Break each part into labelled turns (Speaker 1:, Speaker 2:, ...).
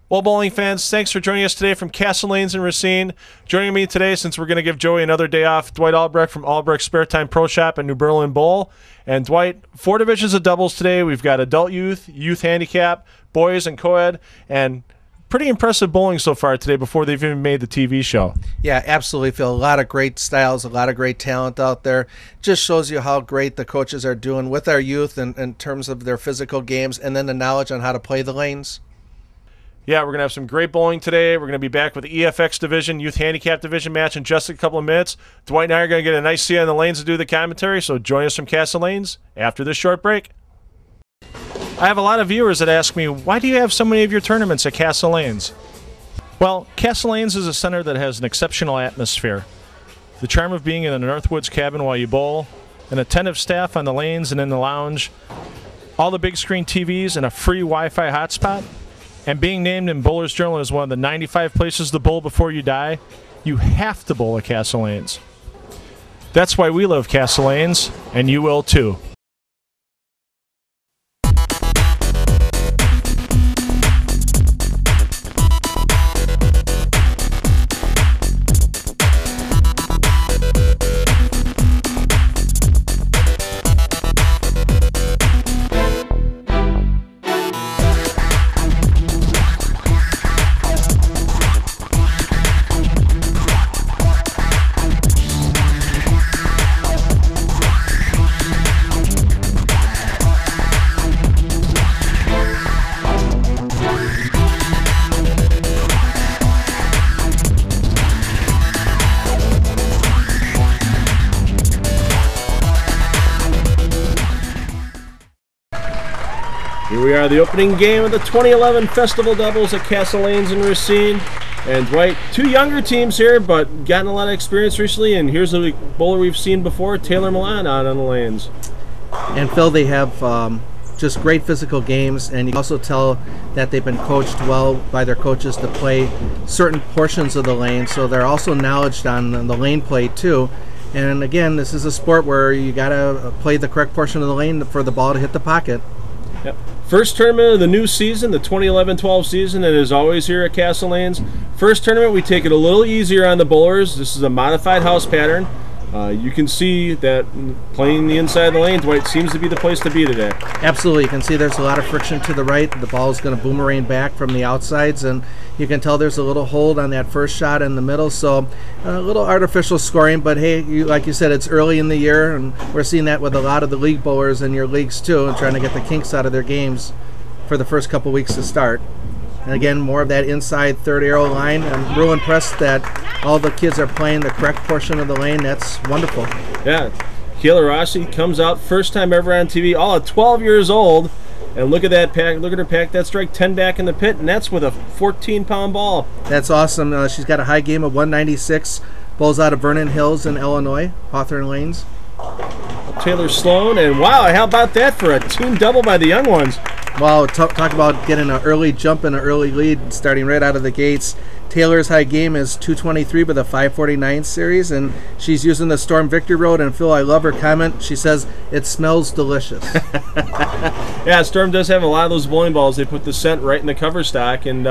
Speaker 1: Well, bowling fans, thanks for joining us today from Castle Lanes in Racine. Joining me today, since we're going to give Joey another day off, Dwight Albrecht from Albrecht Spare Time Pro Shop in New Berlin Bowl. And Dwight, 4 divisions of doubles today. We've got adult youth, youth handicap, boys, and co-ed, and pretty impressive bowling so far today before they've even made the TV show.
Speaker 2: Yeah, absolutely, Phil. A lot of great styles, a lot of great talent out there. Just shows you how great the coaches are doing with our youth in terms of their physical games and then the knowledge on how to play the lanes.
Speaker 1: Yeah, we're going to have some great bowling today. We're going to be back with the EFX Division, Youth Handicap Division match in just a couple of minutes. Dwight and I are going to get a nice seat on the lanes to do the commentary, so join us from Castle Lanes after this short break. I have a lot of viewers that ask me, why do you have so many of your tournaments at Castle Lanes? Well, Castle Lanes is a center that has an exceptional atmosphere. The charm of being in a Northwoods cabin while you bowl, an attentive staff on the lanes and in the lounge, all the big screen TVs and a free Wi-Fi hotspot. And being named in Bowler's Journal as one of the 95 places to bowl before you die, you have to bowl at Castle Lanes. That's why we love Castle Lanes, and you will too. Here we are, the opening game of the 2011 Festival Doubles at Castle Lanes in Racine. And Dwight, 2 younger teams here, but gotten a lot of experience recently. And here's a bowler we've seen before, Taylor Melahn, out on the lanes.
Speaker 2: And Phil, they have just great physical games, and you can also tell that they've been coached well by their coaches to play certain portions of the lane. So they're also knowledgeable on the lane play too. And again, this is a sport where you got to play the correct portion of the lane for the ball to hit the pocket.
Speaker 1: Yep. First tournament of the new season, the 2011-12 season, and as always here at Castle Lanes. First tournament, we take it a little easier on the bowlers. This is a modified house pattern. You can see that playing the inside of the lane, Dwight, seems to be the place to be today.
Speaker 2: Absolutely. You can see there's a lot of friction to the right. The ball is going to boomerang back from the outsides, and you can tell there's a little hold on that first shot in the middle. So a little artificial scoring, but hey, like you said, it's early in the year, and we're seeing that with a lot of the league bowlers in your leagues too, and trying to get the kinks out of their games for the first couple weeks to start. And again, more of that inside third arrow line. I'm real impressed that all the kids are playing the correct portion of the lane. That's wonderful.
Speaker 1: Yeah. Kayla Rossi comes out first time ever on TV, all at 12 years old. And look at that pack. Look at her pack that strike, 10 back in the pit, and that's with a 14-pound ball.
Speaker 2: That's awesome. She's got a high game of 196. Bowls out of Vernon Hills in Illinois, Hawthorne Lanes.
Speaker 1: Taylor Sloan, and wow, how about that for a team double by the young ones?
Speaker 2: Wow, talk about getting an early jump and an early lead starting right out of the gates. Taylor's high game is 223 with a 549 series, and she's using the Storm Victory Road. And Phil, I love her comment. She says, it smells delicious.
Speaker 1: Yeah, Storm does have a lot of those bowling balls. They put the scent right in the cover stock. And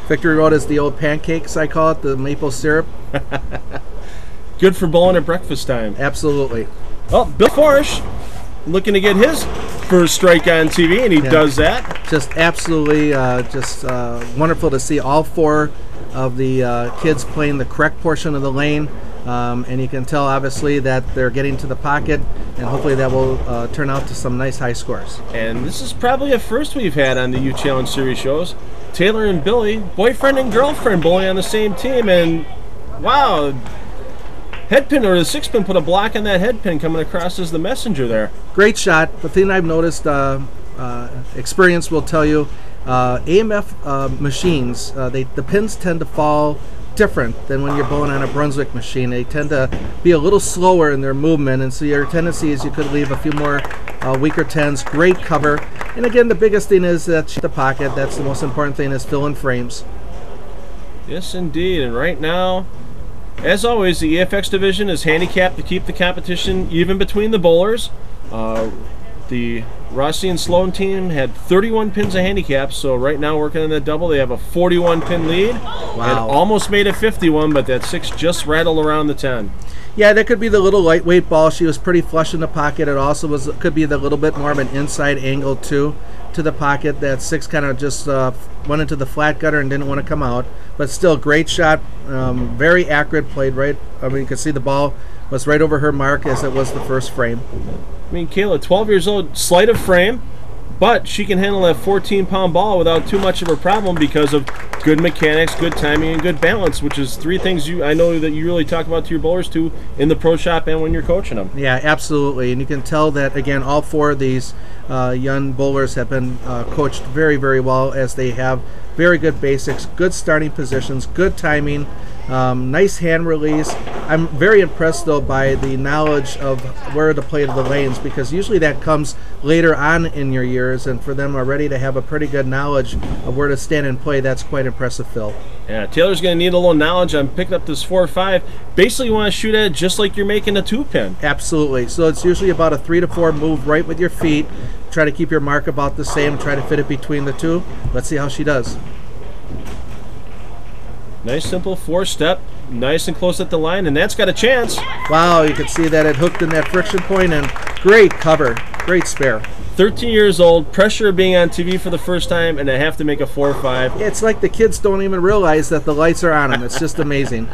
Speaker 2: Victory Road is the old pancakes, I call it, the maple syrup.
Speaker 1: Good for bowling at breakfast time.
Speaker 2: Absolutely.
Speaker 1: Oh, Bill Foertsch looking to get his first strike on TV, and he does that.
Speaker 2: Just absolutely wonderful to see all 4 of the kids playing the correct portion of the lane. And you can tell, obviously, that they're getting to the pocket, and hopefully that will turn out to some nice high scores.
Speaker 1: And this is probably a first we've had on the U Challenge Series shows. Taylor and Billy, boyfriend and girlfriend, bowling on the same team, and wow, headpin or the 6-pin put a block on that headpin coming across as the messenger there.
Speaker 2: Great shot. The thing I've noticed, experience will tell you, AMF machines, the pins tend to fall different than when you're bowling on a Brunswick machine. They tend to be a little slower in their movement, and so your tendency is you could leave a few more weaker tens. Great cover. And again, the biggest thing is that the pocket. That's the most important thing, is fill in frames.
Speaker 1: Yes, indeed. And right now, as always, the EFX division is handicapped to keep the competition even between the bowlers. The Rossi and Sloan team had 31 pins of handicap, so right now working on that double, they have a 41-pin lead.
Speaker 2: Wow.
Speaker 1: And almost made it 51, but that 6 just rattled around the 10.
Speaker 2: Yeah, that could be the little lightweight ball. She was pretty flush in the pocket. It also could be the little bit more of an inside angle too to the pocket. That 6 kind of just went into the flat gutter and didn't want to come out. But still, great shot. Very accurate, played right. I mean, you can see the ball was right over her mark as it was the first frame.
Speaker 1: I mean, Kayla, 12 years old, slight of frame, but she can handle that 14-pound ball without too much of a problem because of good mechanics, good timing, and good balance, which is 3 things I know that you really talk about to your bowlers too in the pro shop and when you're coaching them.
Speaker 2: Yeah, absolutely. And you can tell that, again, all 4 of these young bowlers have been coached very, very well, as they have very good basics, good starting positions, good timing, nice hand release. I'm very impressed, though, by the knowledge of where to play to the lanes, because usually that comes later on in your years, and for them already to have a pretty good knowledge of where to stand and play, that's quite impressive, Phil.
Speaker 1: Yeah, Taylor's going to need a little knowledge on picking up this 4-5. Basically, you want to shoot at it just like you're making a 2-pin.
Speaker 2: Absolutely. So it's usually about a 3 to 4 move right with your feet. Try to keep your mark about the same. Try to fit it between the 2. Let's see how she does.
Speaker 1: Nice, simple 4-step. Nice and close at the line, and that's got a chance.
Speaker 2: Wow, you can see that it hooked in that friction point, and great cover. Great spare.
Speaker 1: 13 years old, pressure of being on TV for the first time, and I have to make a 4-5.
Speaker 2: It's like the kids don't even realize that the lights are on them. It's just amazing.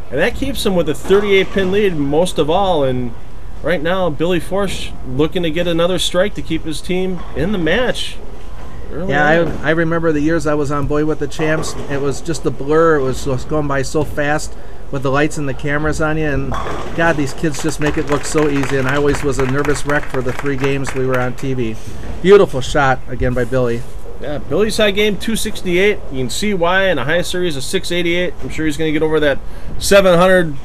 Speaker 1: And that keeps them with a 38-pin lead most of all. And right now, Billy Foertsch looking to get another strike to keep his team in the match.
Speaker 2: Yeah, I remember the years I was on Boy with the Champs. It was just a blur. It was just going by so fast with the lights and the cameras on you. And, God, these kids just make it look so easy. And I always was a nervous wreck for the 3 games we were on TV. Beautiful shot, again, by Billy.
Speaker 1: Yeah, Billy's high game, 268. You can see why in a high series of 688. I'm sure he's going to get over that 700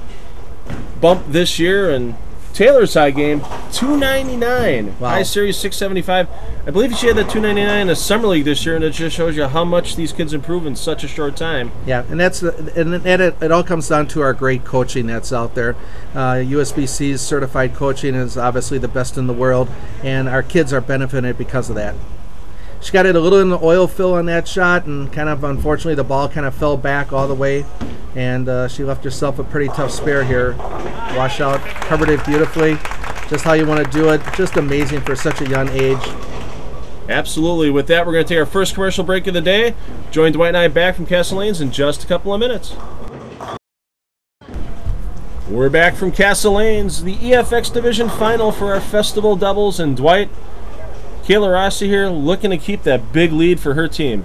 Speaker 1: bump this year. And Taylor's high game, 299.
Speaker 2: Wow.
Speaker 1: High series, 675. I believe she had that 299 in the Summer League this year, and it just shows you how much these kids improve in such a short time.
Speaker 2: Yeah, and it all comes down to our great coaching that's out there. USBC's certified coaching is obviously the best in the world, and our kids are benefiting because of that. She got it a little in the oil fill on that shot, and kind of unfortunately the ball kind of fell back all the way, and she left herself a pretty tough spare here. Wash out, covered it beautifully, just how you want to do it. Just amazing for such a young age.
Speaker 1: Absolutely. With that, we're going to take our first commercial break of the day. Join Dwight and I back from Castle Lanes in just a couple of minutes. We're back from Castle Lanes, the EFX Division final for our festival doubles, and Dwight, Kayla Rossi here looking to keep that big lead for her team.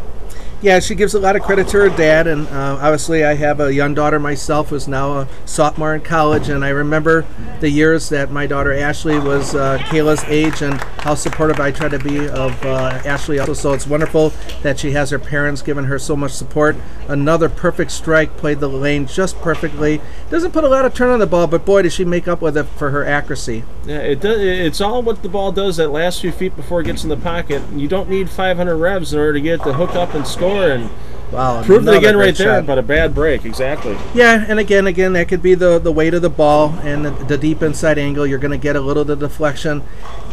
Speaker 2: Yeah, she gives a lot of credit to her dad, and obviously I have a young daughter myself who's now a sophomore in college, and I remember the years that my daughter Ashley was Kayla's age and how supportive I try to be of Ashley also. So it's wonderful that she has her parents giving her so much support. Another perfect strike, played the lane just perfectly. Doesn't put a lot of turn on the ball, but boy, does she make up with it for her accuracy.
Speaker 1: Yeah, it does. It's all what the ball does that last few feet before it gets in the pocket. You don't need 500 revs in order to get it to hook up and score. And
Speaker 2: wow,
Speaker 1: proved it again right
Speaker 2: shot
Speaker 1: there, but a bad break, exactly.
Speaker 2: Yeah, and again, that could be the weight of the ball and the deep inside angle. You're going to get a little of the deflection.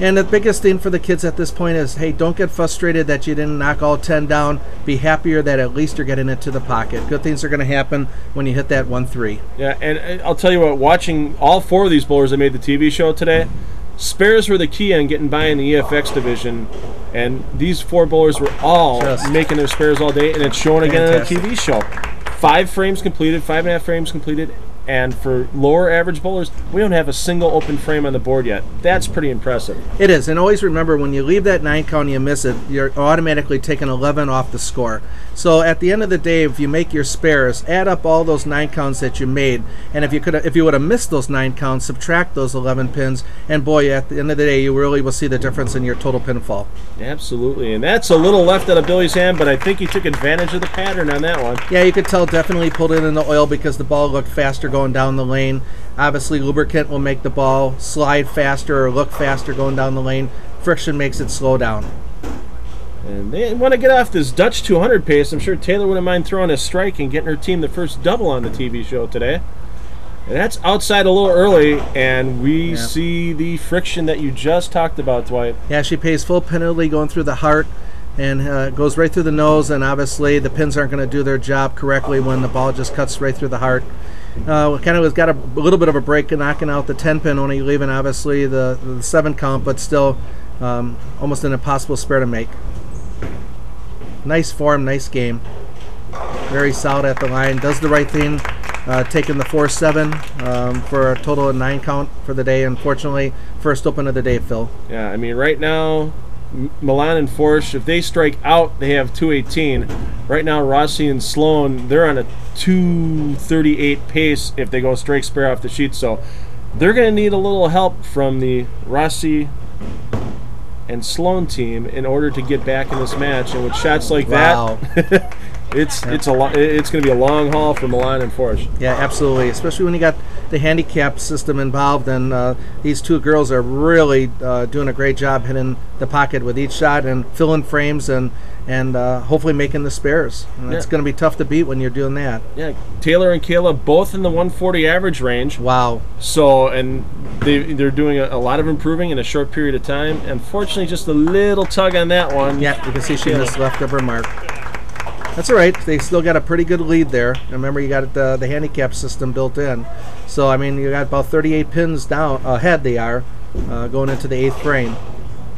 Speaker 2: And the biggest thing for the kids at this point is, hey, don't get frustrated that you didn't knock all 10 down. Be happier that at least you're getting it to the pocket. Good things are going to happen when you hit that 1-3.
Speaker 1: Yeah, and I'll tell you what, watching all 4 of these bowlers that made the TV show today, spares were the key on getting by in the EFX division, and these 4 bowlers were all making their spares all day, and it's showing again on the TV show. 5 frames completed, 5.5 frames completed, and for lower average bowlers, we don't have a single open frame on the board yet. That's pretty impressive.
Speaker 2: It is, and always remember, when you leave that 9 count and you miss it, you're automatically taking 11 off the score. So at the end of the day, if you make your spares, add up all those 9 counts that you made, and if you would have missed those 9 counts, subtract those 11 pins, and boy, at the end of the day, you really will see the difference in your total pinfall.
Speaker 1: Absolutely, and that's a little left out of Billy's hand, but I think he took advantage of the pattern on that one.
Speaker 2: Yeah, you could tell definitely pulled it in the oil because the ball looked faster going down the lane. Obviously, lubricant will make the ball slide faster or look faster going down the lane. Friction makes it slow down.
Speaker 1: And they want to get off this Dutch 200 pace. I'm sure Taylor wouldn't mind throwing a strike and getting her team the first double on the TV show today. And that's outside a little early, and we see the friction that you just talked about, Dwight.
Speaker 2: Yeah, she pays full penalty going through the heart, and goes right through the nose, and obviously the pins aren't going to do their job correctly when the ball just cuts right through the heart. Kind of has got a little bit of a break knocking out the 10 pin, only leaving obviously the 7 count, but still almost an impossible spare to make. Nice form, nice game. Very solid at the line, does the right thing, taking the 4-7 for a total of 9 count for the day. Unfortunately, first open of the day, Phil.
Speaker 1: Yeah, I mean, right now, Melahn and Foertsch, if they strike out, they have 218. Right now, Rossi and Sloan, they're on a 238 pace if they go strike spare off the sheet. So they're going to need a little help from the Rossi and Sloan team in order to get back in this match. And with shots like that, it's going to be a long haul for Melahn and Foertsch.
Speaker 2: Yeah, absolutely. Especially when you got the handicap system involved, and these two girls are really doing a great job hitting the pocket with each shot and filling frames and hopefully making the spares. And it's going to be tough to beat when you're doing that. Yeah,
Speaker 1: Taylor and Kayla both in the 140 average range.
Speaker 2: Wow.
Speaker 1: So, and they're doing a lot of improving in a short period of time. Unfortunately, just a little tug on that one.
Speaker 2: Yeah, you can see she missed left of her mark. That's all right. They still got a pretty good lead there. Remember, you got the handicap system built in. So, I mean, you got about 38 pins down ahead they are going into the 8th frame.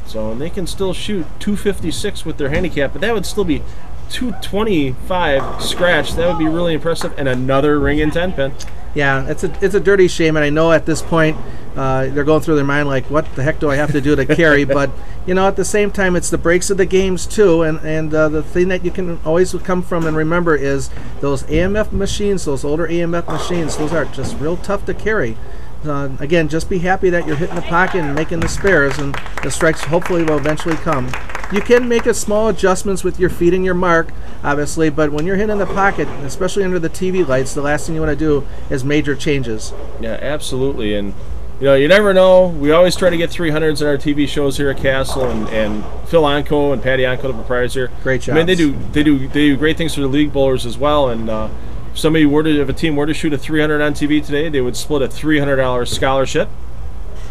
Speaker 1: So, and they can still shoot 256 with their handicap, but that would still be 225 scratch. That would be really impressive. And another ring in 10 pin.
Speaker 2: Yeah, it's a dirty shame, and I know at this point they're going through their mind like, what the heck do I have to do to carry? But you know, at the same time, it's the breaks of the games too, and the thing that you can always come from and remember is those AMF machines, those older AMF machines. Those are just real tough to carry. Again, just be happy that you're hitting the pocket and making the spares, and the strikes hopefully will eventually come. You can make a small adjustments with your feet and your mark, obviously, but when you're hitting the pocket, especially under the TV lights, the last thing you want to do is major changes.
Speaker 1: Yeah, absolutely. And you know, you never know. We always try to get 300s in our TV shows here at Castle, and Phil Onco and Patty Onco, the proprietors here.
Speaker 2: Great job.
Speaker 1: I mean, they do great things for the league bowlers as well. And if a team were to shoot a 300 on TV today, they would split a $300 scholarship,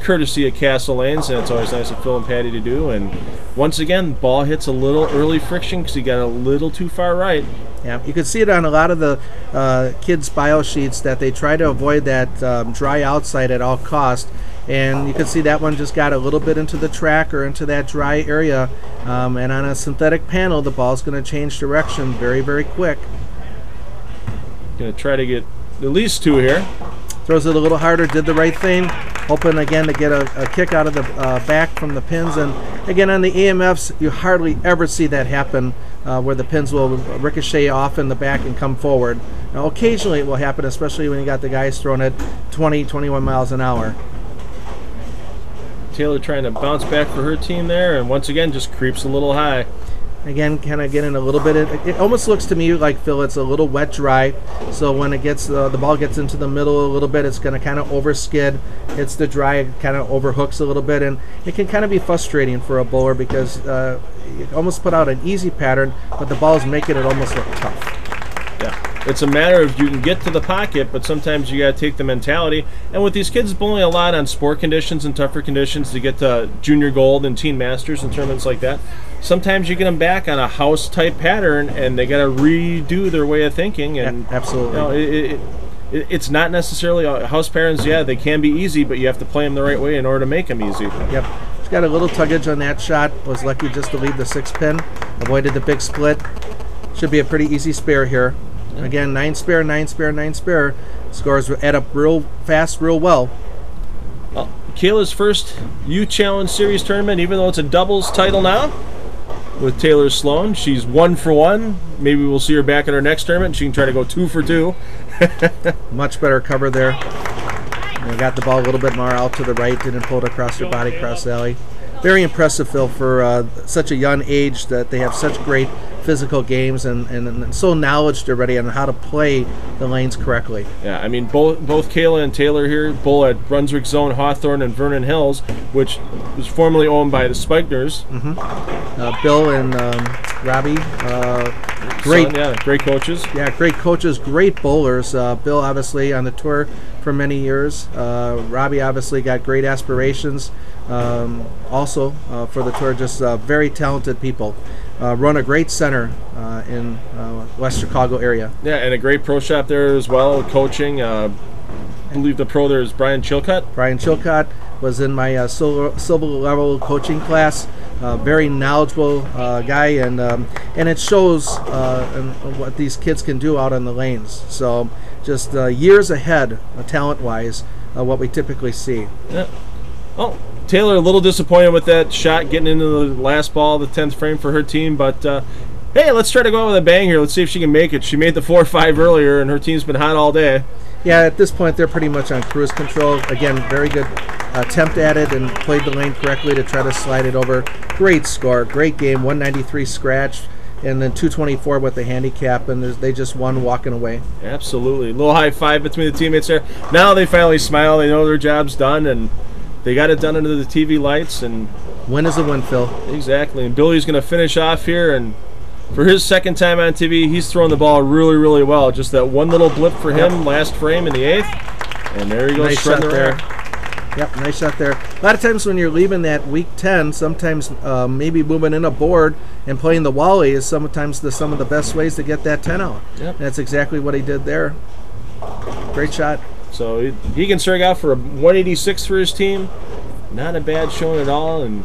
Speaker 1: courtesy of Castle Lanes, and it's always nice of Phil and Patty to do. And once again, ball hits a little early friction because he got a little too far right.
Speaker 2: Yeah, you can see it on a lot of the kids' bio sheets that they try to avoid that dry outside at all cost. And you can see that one just got a little bit into the track or into that dry area. And on a synthetic panel, the ball's going to change direction very, very quick.
Speaker 1: Going to try to get at least 2 here.
Speaker 2: Throws it a little harder, did the right thing, hoping again to get a kick out of the back from the pins. And again, on the AMFs, you hardly ever see that happen where the pins will ricochet off in the back and come forward. Now, occasionally it will happen, especially when you got the guys throwing it 20, 21 miles an hour.
Speaker 1: Taylor trying to bounce back for her team there, and once again just creeps a little high.
Speaker 2: Again, kind of getting a little bit. It almost looks to me like, Phil, it's a little wet dry. So when it gets the ball gets into the middle a little bit, it's going to kind of overskid. It's the dry, it kind of overhooks a little bit, and it can kind of be frustrating for a bowler because you almost put out an easy pattern, but the ball's making it almost look tough.
Speaker 1: Yeah, it's a matter of you can get to the pocket, but sometimes you got to take the mentality. And with these kids bowling a lot on sport conditions and tougher conditions to get to junior gold and teen masters and tournaments like that, sometimes you get them back on a house type pattern, and they got to redo their way of thinking. And
Speaker 2: yeah, absolutely,
Speaker 1: you know, it's not necessarily house patterns. Yeah, they can be easy, but you have to play them the right way in order to make them easy.
Speaker 2: Yep. She's got a little tuggage on that shot. Was lucky just to leave the 6 pin. Avoided the big split. Should be a pretty easy spare here. Again, 9 spare, 9 spare, 9 spare. scores add up real fast, real well.
Speaker 1: Kayla's first Youth Challenge Series tournament, even though it's a doubles title now with Taylor Sloan. She's 1 for 1. Maybe we'll see her back in her next tournament. She can try to go 2 for 2.
Speaker 2: Much better cover there. Got the ball a little bit more out to the right, didn't pull it across her body, cross the alley. Very impressive, Phil, for such a young age that they have such great physical games and so knowledgeable already on how to play the lanes correctly.
Speaker 1: Yeah, I mean, both Kayla and Taylor here, both at Brunswick Zone, Hawthorne, and Vernon Hills, which was formerly owned by the Spikners.
Speaker 2: Bill and Robbie, great,
Speaker 1: great coaches.
Speaker 2: Yeah, great coaches, great bowlers. Bill obviously on the tour for many years. Robbie obviously got great aspirations. Also for the tour, just very talented people. Run a great center in West Chicago area.
Speaker 1: Yeah, and a great pro shop there as well, coaching. I believe the pro there is Brian Chilcott.
Speaker 2: Brian Chilcott was in my silver level coaching class. Very knowledgeable guy, and it shows in what these kids can do out on the lanes. So just years ahead, talent-wise, what we typically see.
Speaker 1: Yeah. Oh, Taylor a little disappointed with that shot getting into the last ball, the 10th frame for her team, but hey, let's try to go out with a bang here. Let's see if she can make it. She made the 4-5 earlier, and her team's been hot all day.
Speaker 2: Yeah, at this point, they're pretty much on cruise control. Again, very good attempt at it and played the lane correctly to try to slide it over. Great score, great game, 193 scratch, and then 224 with the handicap, and they just won walking away.
Speaker 1: Absolutely. A little high five between the teammates there. Now they finally smile. They know their job's done, and they got it done under the TV lights. And
Speaker 2: win is a win, Phil.
Speaker 1: Exactly. And Billy's going to finish off here, and for his second time on TV, he's throwing the ball really, really well. Just that one little blip for him last frame in the 8th. And there he goes,
Speaker 2: nice shot there. Yep, nice shot there. A lot of times when you're leaving that week 10, sometimes maybe moving in a board and playing the wally is sometimes some of the best ways to get that 10 out.
Speaker 1: Yep.
Speaker 2: That's exactly what he did there. Great shot.
Speaker 1: So he can strike out for a 186 for his team. Not a bad showing at all. And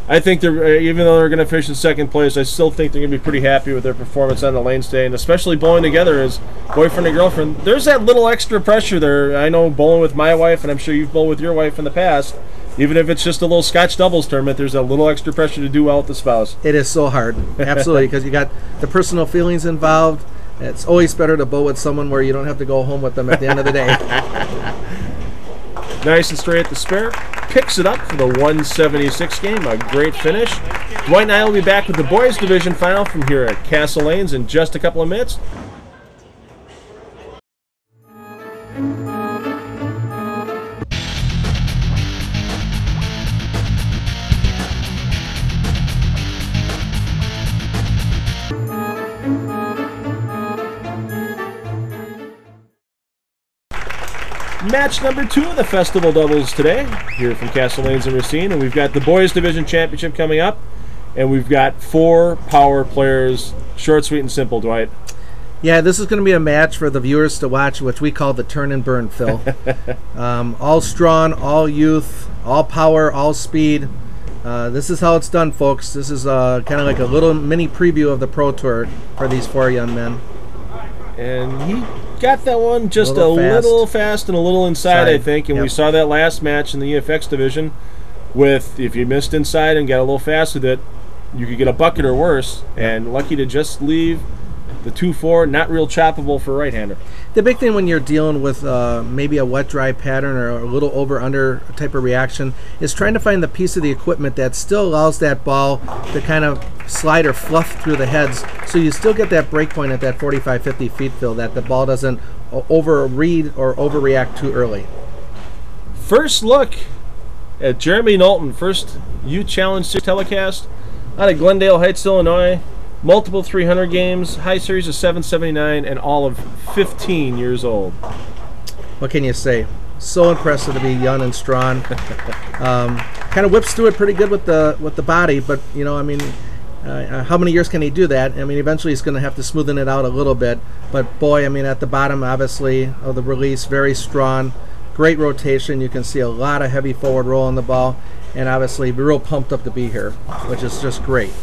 Speaker 1: I think they're, even though they're going to finish in second place, I still think they're going to be pretty happy with their performance on the lanes today, and especially bowling together as boyfriend and girlfriend. There's that little extra pressure there. I know bowling with my wife, and I'm sure you've bowled with your wife in the past. Even if it's just a little Scotch doubles tournament, there's a little extra pressure to do well with the spouse.
Speaker 2: It is so hard, absolutely, because you got the personal feelings involved. It's always better to bowl with someone where you don't have to go home with them at the end of the day.
Speaker 1: Nice and straight at the spare. Picks it up for the 176 game. A great finish. Dwight and I will be back with the boys division final from here at Castle Lanes in just a couple of minutes. Match number 2 of the Festival Doubles today, here from Castle Lanes and Racine, and we've got the Boys Division Championship coming up, and we've got 4 power players, short, sweet, and simple, Dwight.
Speaker 2: Yeah, this is going to be a match for the viewers to watch, which we call the turn and burn, Phil. All strong, all youth, all power, all speed. This is how it's done, folks. This is kind of like a little mini preview of the Pro Tour for these 4 young men.
Speaker 1: And he got that one just a little fast and a little inside, I think. And we saw that last match in the EFX division with, if you missed inside and got a little fast with it, you could get a bucket or worse. And lucky to just leave the 2-4, not real choppable for a right-hander.
Speaker 2: The big thing when you're dealing with maybe a wet-dry pattern or a little over-under type of reaction is trying to find the piece of the equipment that still allows that ball to kind of slide or fluff through the heads, so you still get that break point at that 45-50 feet, Phil, that the ball doesn't overread or overreact too early.
Speaker 1: First look at Jeremy Knowlton, first Youth Challenge telecast out of Glendale Heights, Illinois. Multiple 300 games, high series of 779, and all of 15 years old.
Speaker 2: What can you say? So impressive to be young and strong. Kind of whips through it pretty good with the body, but you know, I mean, how many years can he do that? I mean, eventually he's going to have to smoothen it out a little bit. But boy, I mean, at the bottom, obviously, of the release, very strong, great rotation. You can see a lot of heavy forward roll on the ball, and obviously, real pumped up to be here, which is just great.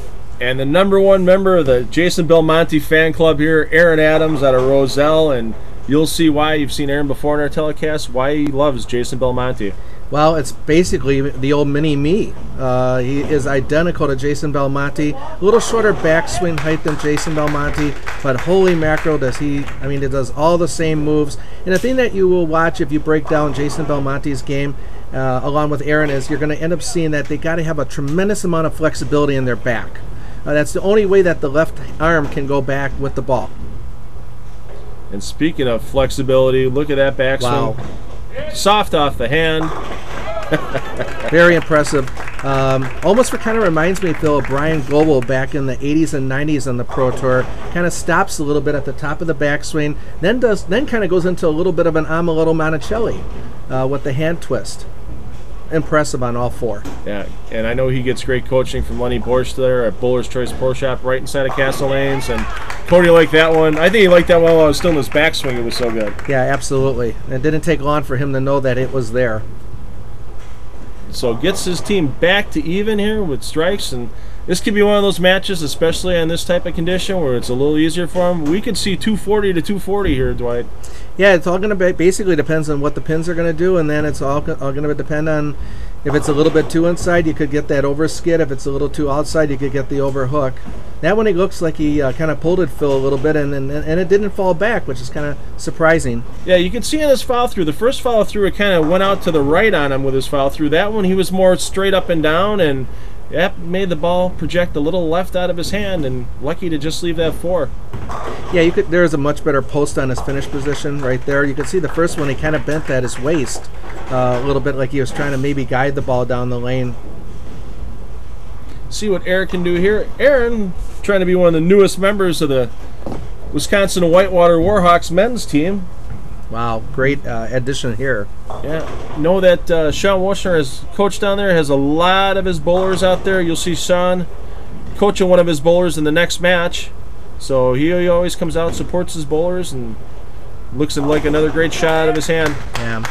Speaker 1: And the #1 member of the Jason Belmonte fan club here, Aaron Adams out of Roselle, and you'll see why. You've seen Aaron before in our telecast, why he loves Jason Belmonte.
Speaker 2: Well, it's basically the old mini-me. He is identical to Jason Belmonte. A little shorter backswing height than Jason Belmonte, but holy mackerel does he, I mean, it does all the same moves. And the thing that you will watch if you break down Jason Belmonte's game, along with Aaron, is you're going to end up seeing that they got to have a tremendous amount of flexibility in their back. That's the only way that the left arm can go back with the ball.
Speaker 1: And speaking of flexibility, look at that backswing.
Speaker 2: Wow.
Speaker 1: Soft off the hand.
Speaker 2: Very impressive. Almost kind of reminds me, Phil, of Brian Global back in the 80s and 90s on the Pro Tour. Kind of stops a little bit at the top of the backswing, then kind of goes into a little bit of an Amaretto Monticelli with the hand twist. Impressive on all four.
Speaker 1: Yeah, and I know he gets great coaching from Lenny Borsch there at Bowler's Choice Pro Shop right inside of Castle Lanes, and Cotie liked that one. I think he liked that one while I was still in his backswing. It was so good.
Speaker 2: Yeah, absolutely. It didn't take long for him to know that it was there.
Speaker 1: So gets his team back to even here with strikes, and this could be one of those matches, especially on this type of condition, where it's a little easier for him. We could see 240 to 240 here, Dwight.
Speaker 2: Yeah, it's all going to be basically depends on what the pins are going to do, and then it's all going to depend on if it's a little bit too inside, you could get that over skid. If it's a little too outside, you could get the over hook. That one, it looks like he kind of pulled it, Phil, a little bit, and it didn't fall back, which is kind of surprising.
Speaker 1: Yeah, you can see in his follow through. The first follow through, it kind of went out to the right on him with his follow through. That one, he was more straight up and down, and that made the ball project a little left out of his hand, and lucky to just leave that 4.
Speaker 2: Yeah, there's a much better post on his finish position right there. You can see the first one, he kind of bent at his waist a little bit, like he was trying to maybe guide the ball down the lane.
Speaker 1: See what Aaron can do here. Aaron, trying to be one of the newest members of the Wisconsin Whitewater Warhawks men's team.
Speaker 2: Wow, great addition here.
Speaker 1: Yeah, know that Sean Washner, his coach down there, has a lot of his bowlers out there. You'll see Sean coaching one of his bowlers in the next match. So he always comes out, supports his bowlers, and looks like another great shot out of his hand.
Speaker 2: Yeah,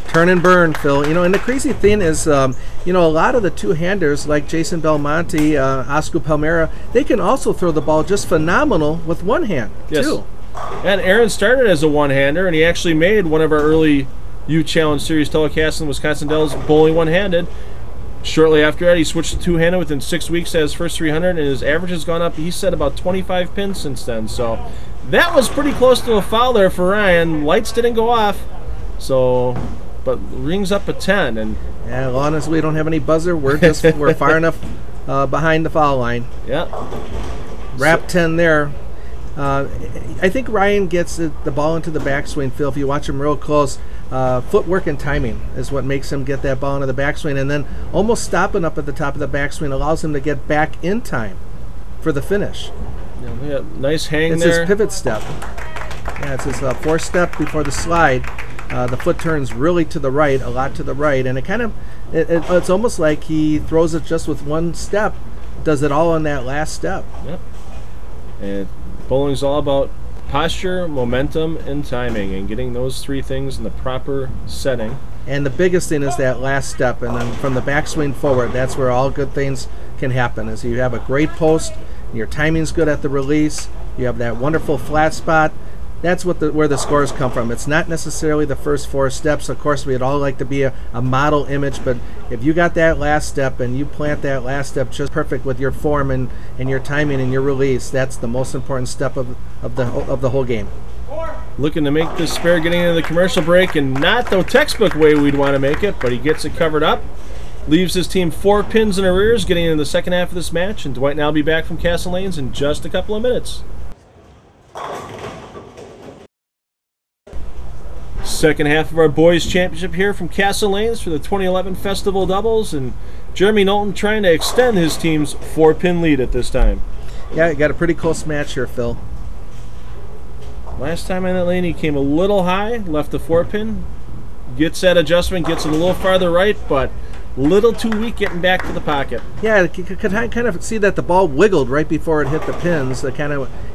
Speaker 2: turn and burn, Phil. You know, and the crazy thing is, you know, a lot of the two-handers like Jason Belmonte, Oscar Palmera, they can also throw the ball just phenomenal with one hand, too.
Speaker 1: And Aaron started as a one-hander, and he actually made one of our early Youth Challenge Series telecasts in Wisconsin Dells bowling one-handed. Shortly after that, he switched to two-handed within 6 weeks at his first 300, and his average has gone up. He set about 25 pins since then. So that was pretty close to a foul there for Ryan. Lights didn't go off, but rings up a 10. And
Speaker 2: yeah, as long as we don't have any buzzer, we're far enough behind the foul line.
Speaker 1: Yeah.
Speaker 2: Wrap 10 there. I think Ryan gets the ball into the backswing, Phil. If you watch him real close, footwork and timing is what makes him get that ball into the backswing, and then almost stopping up at the top of the backswing allows him to get back in time for the finish.
Speaker 1: Yeah, nice hang
Speaker 2: it's
Speaker 1: there.
Speaker 2: It's his pivot step. Yeah, it's his fourth step before the slide. The foot turns really to the right, a lot to the right, and it's almost like he throws it just with one step, does it all on that last step.
Speaker 1: Yep. And bowling's all about posture, momentum, and timing, and getting those 3 things in the proper setting.
Speaker 2: And the biggest thing is that last step, and then from the backswing forward, that's where all good things can happen. Is you have a great post, and your timing's good at the release, you have that wonderful flat spot. That's where the scores come from. It's not necessarily the first 4 steps. Of course, we'd all like to be a model image, but if you got that last step and you plant that last step just perfect with your form and your timing and your release, that's the most important step of the whole game.
Speaker 1: Looking to make this spare getting into the commercial break, and not the textbook way we'd want to make it, but he gets it covered up. Leaves his team 4 pins in arrears getting into the second half of this match, and Dwight and I will be back from Castle Lanes in just a couple of minutes. Second half of our boys championship here from Castle Lanes for the 2011 Festival Doubles, and Jeremy Knowlton trying to extend his team's 4-pin lead at this time.
Speaker 2: Yeah, you got a pretty close match here, Phil.
Speaker 1: Last time in that lane he came a little high, left the 4-pin, gets that adjustment, gets it a little farther right, but little too weak getting back to the pocket.
Speaker 2: Yeah, you could kind of see that the ball wiggled right before it hit the pins.